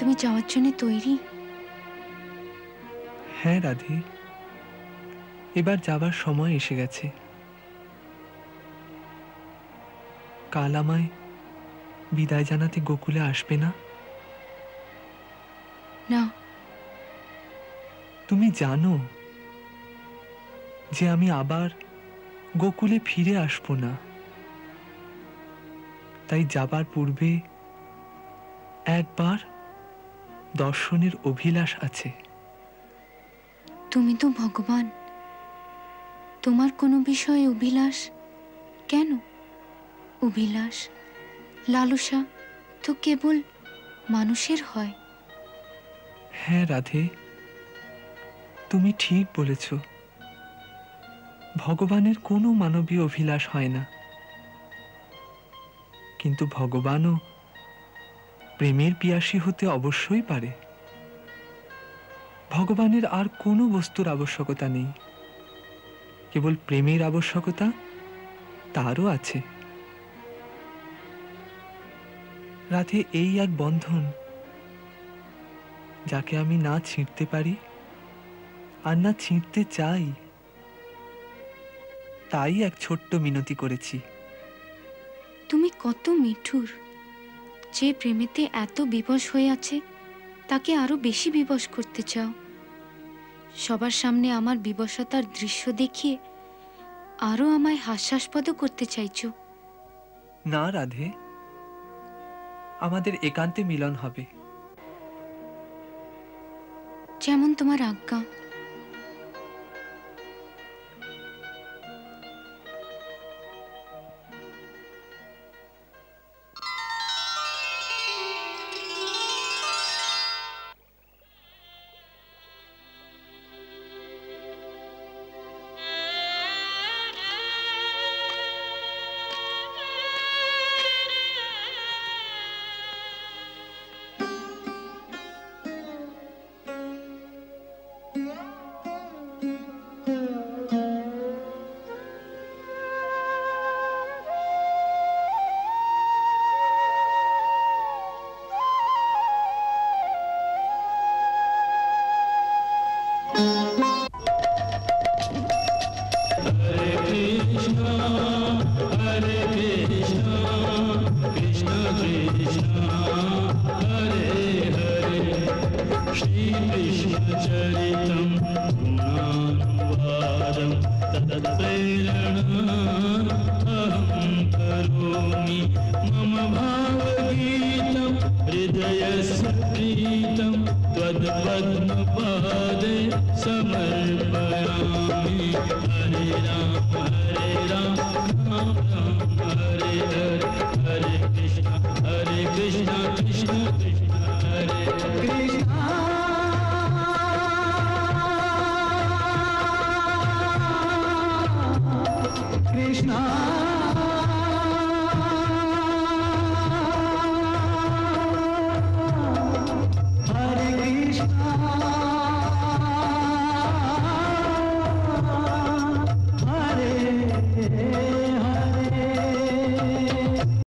Speaker 15: তুমি যাওয়ার জন্য তৈরি?
Speaker 14: হ্যাঁ রাধে, এবার যাবার সময় এসে গেছে। কাল আমায় বিদায় জানাতে গোকুলে আসবে না?
Speaker 15: না।
Speaker 14: তুমি জানো যে আমি আবার গোকুলে ফিরে আসবো না, তাই যাবার পূর্বে একবার দর্শনের অভিলাষ আছে।
Speaker 15: তুমি তো ভগবান, তোমার কোনো বিষয়ে অভিলাষ কেন? অভিলাষ লালসা তো কেবল মানুষের হয়।
Speaker 14: হ্যাঁ রাধে, তুমি ঠিক বলেছ। ভগবানের কোনো মানবীয় অভিলাষ হয় না, কিন্তু ভগবানও প্রেমের পিয়াসী হতে অবশ্যই পারে। ভগবানের আর কোনো বস্তুর আবশ্যকতা নেই, কেবল প্রেমের আবশ্যকতা তারও আছে। রাধে, এই এক বন্ধন যাকে আমি না ছিঁড়তে পারি আর না ছিঁড়তে চাই, তাই এক ছোট্ট মিনতি করেছি।
Speaker 15: তুমি কত মিঠুর, যে প্রেমেতে এত বিবশ হয়ে আছে তাকে আরো বেশি বিবশ করতে চাও। সবার সামনে আমার বিবশতার দৃশ্য দেখিয়ে আরো আমায় হাস্যাস্পদ করতে চাইছো।
Speaker 14: না রাধে, আমাদের একান্তে মিলন হবে।
Speaker 15: যেমন তোমার আজ্ঞা।
Speaker 5: सच्चरितं गुणानुवादं तत्प्रेरणा अहं करोमि मम भावगीतं हृदयस्य प्रीतं त्वत्पद्मपादे समर्पयामि हरे राम राम राम हरे हरे हरे कृष्ण कृष्ण कृष्ण हरे कृष्ण
Speaker 19: कृष्णा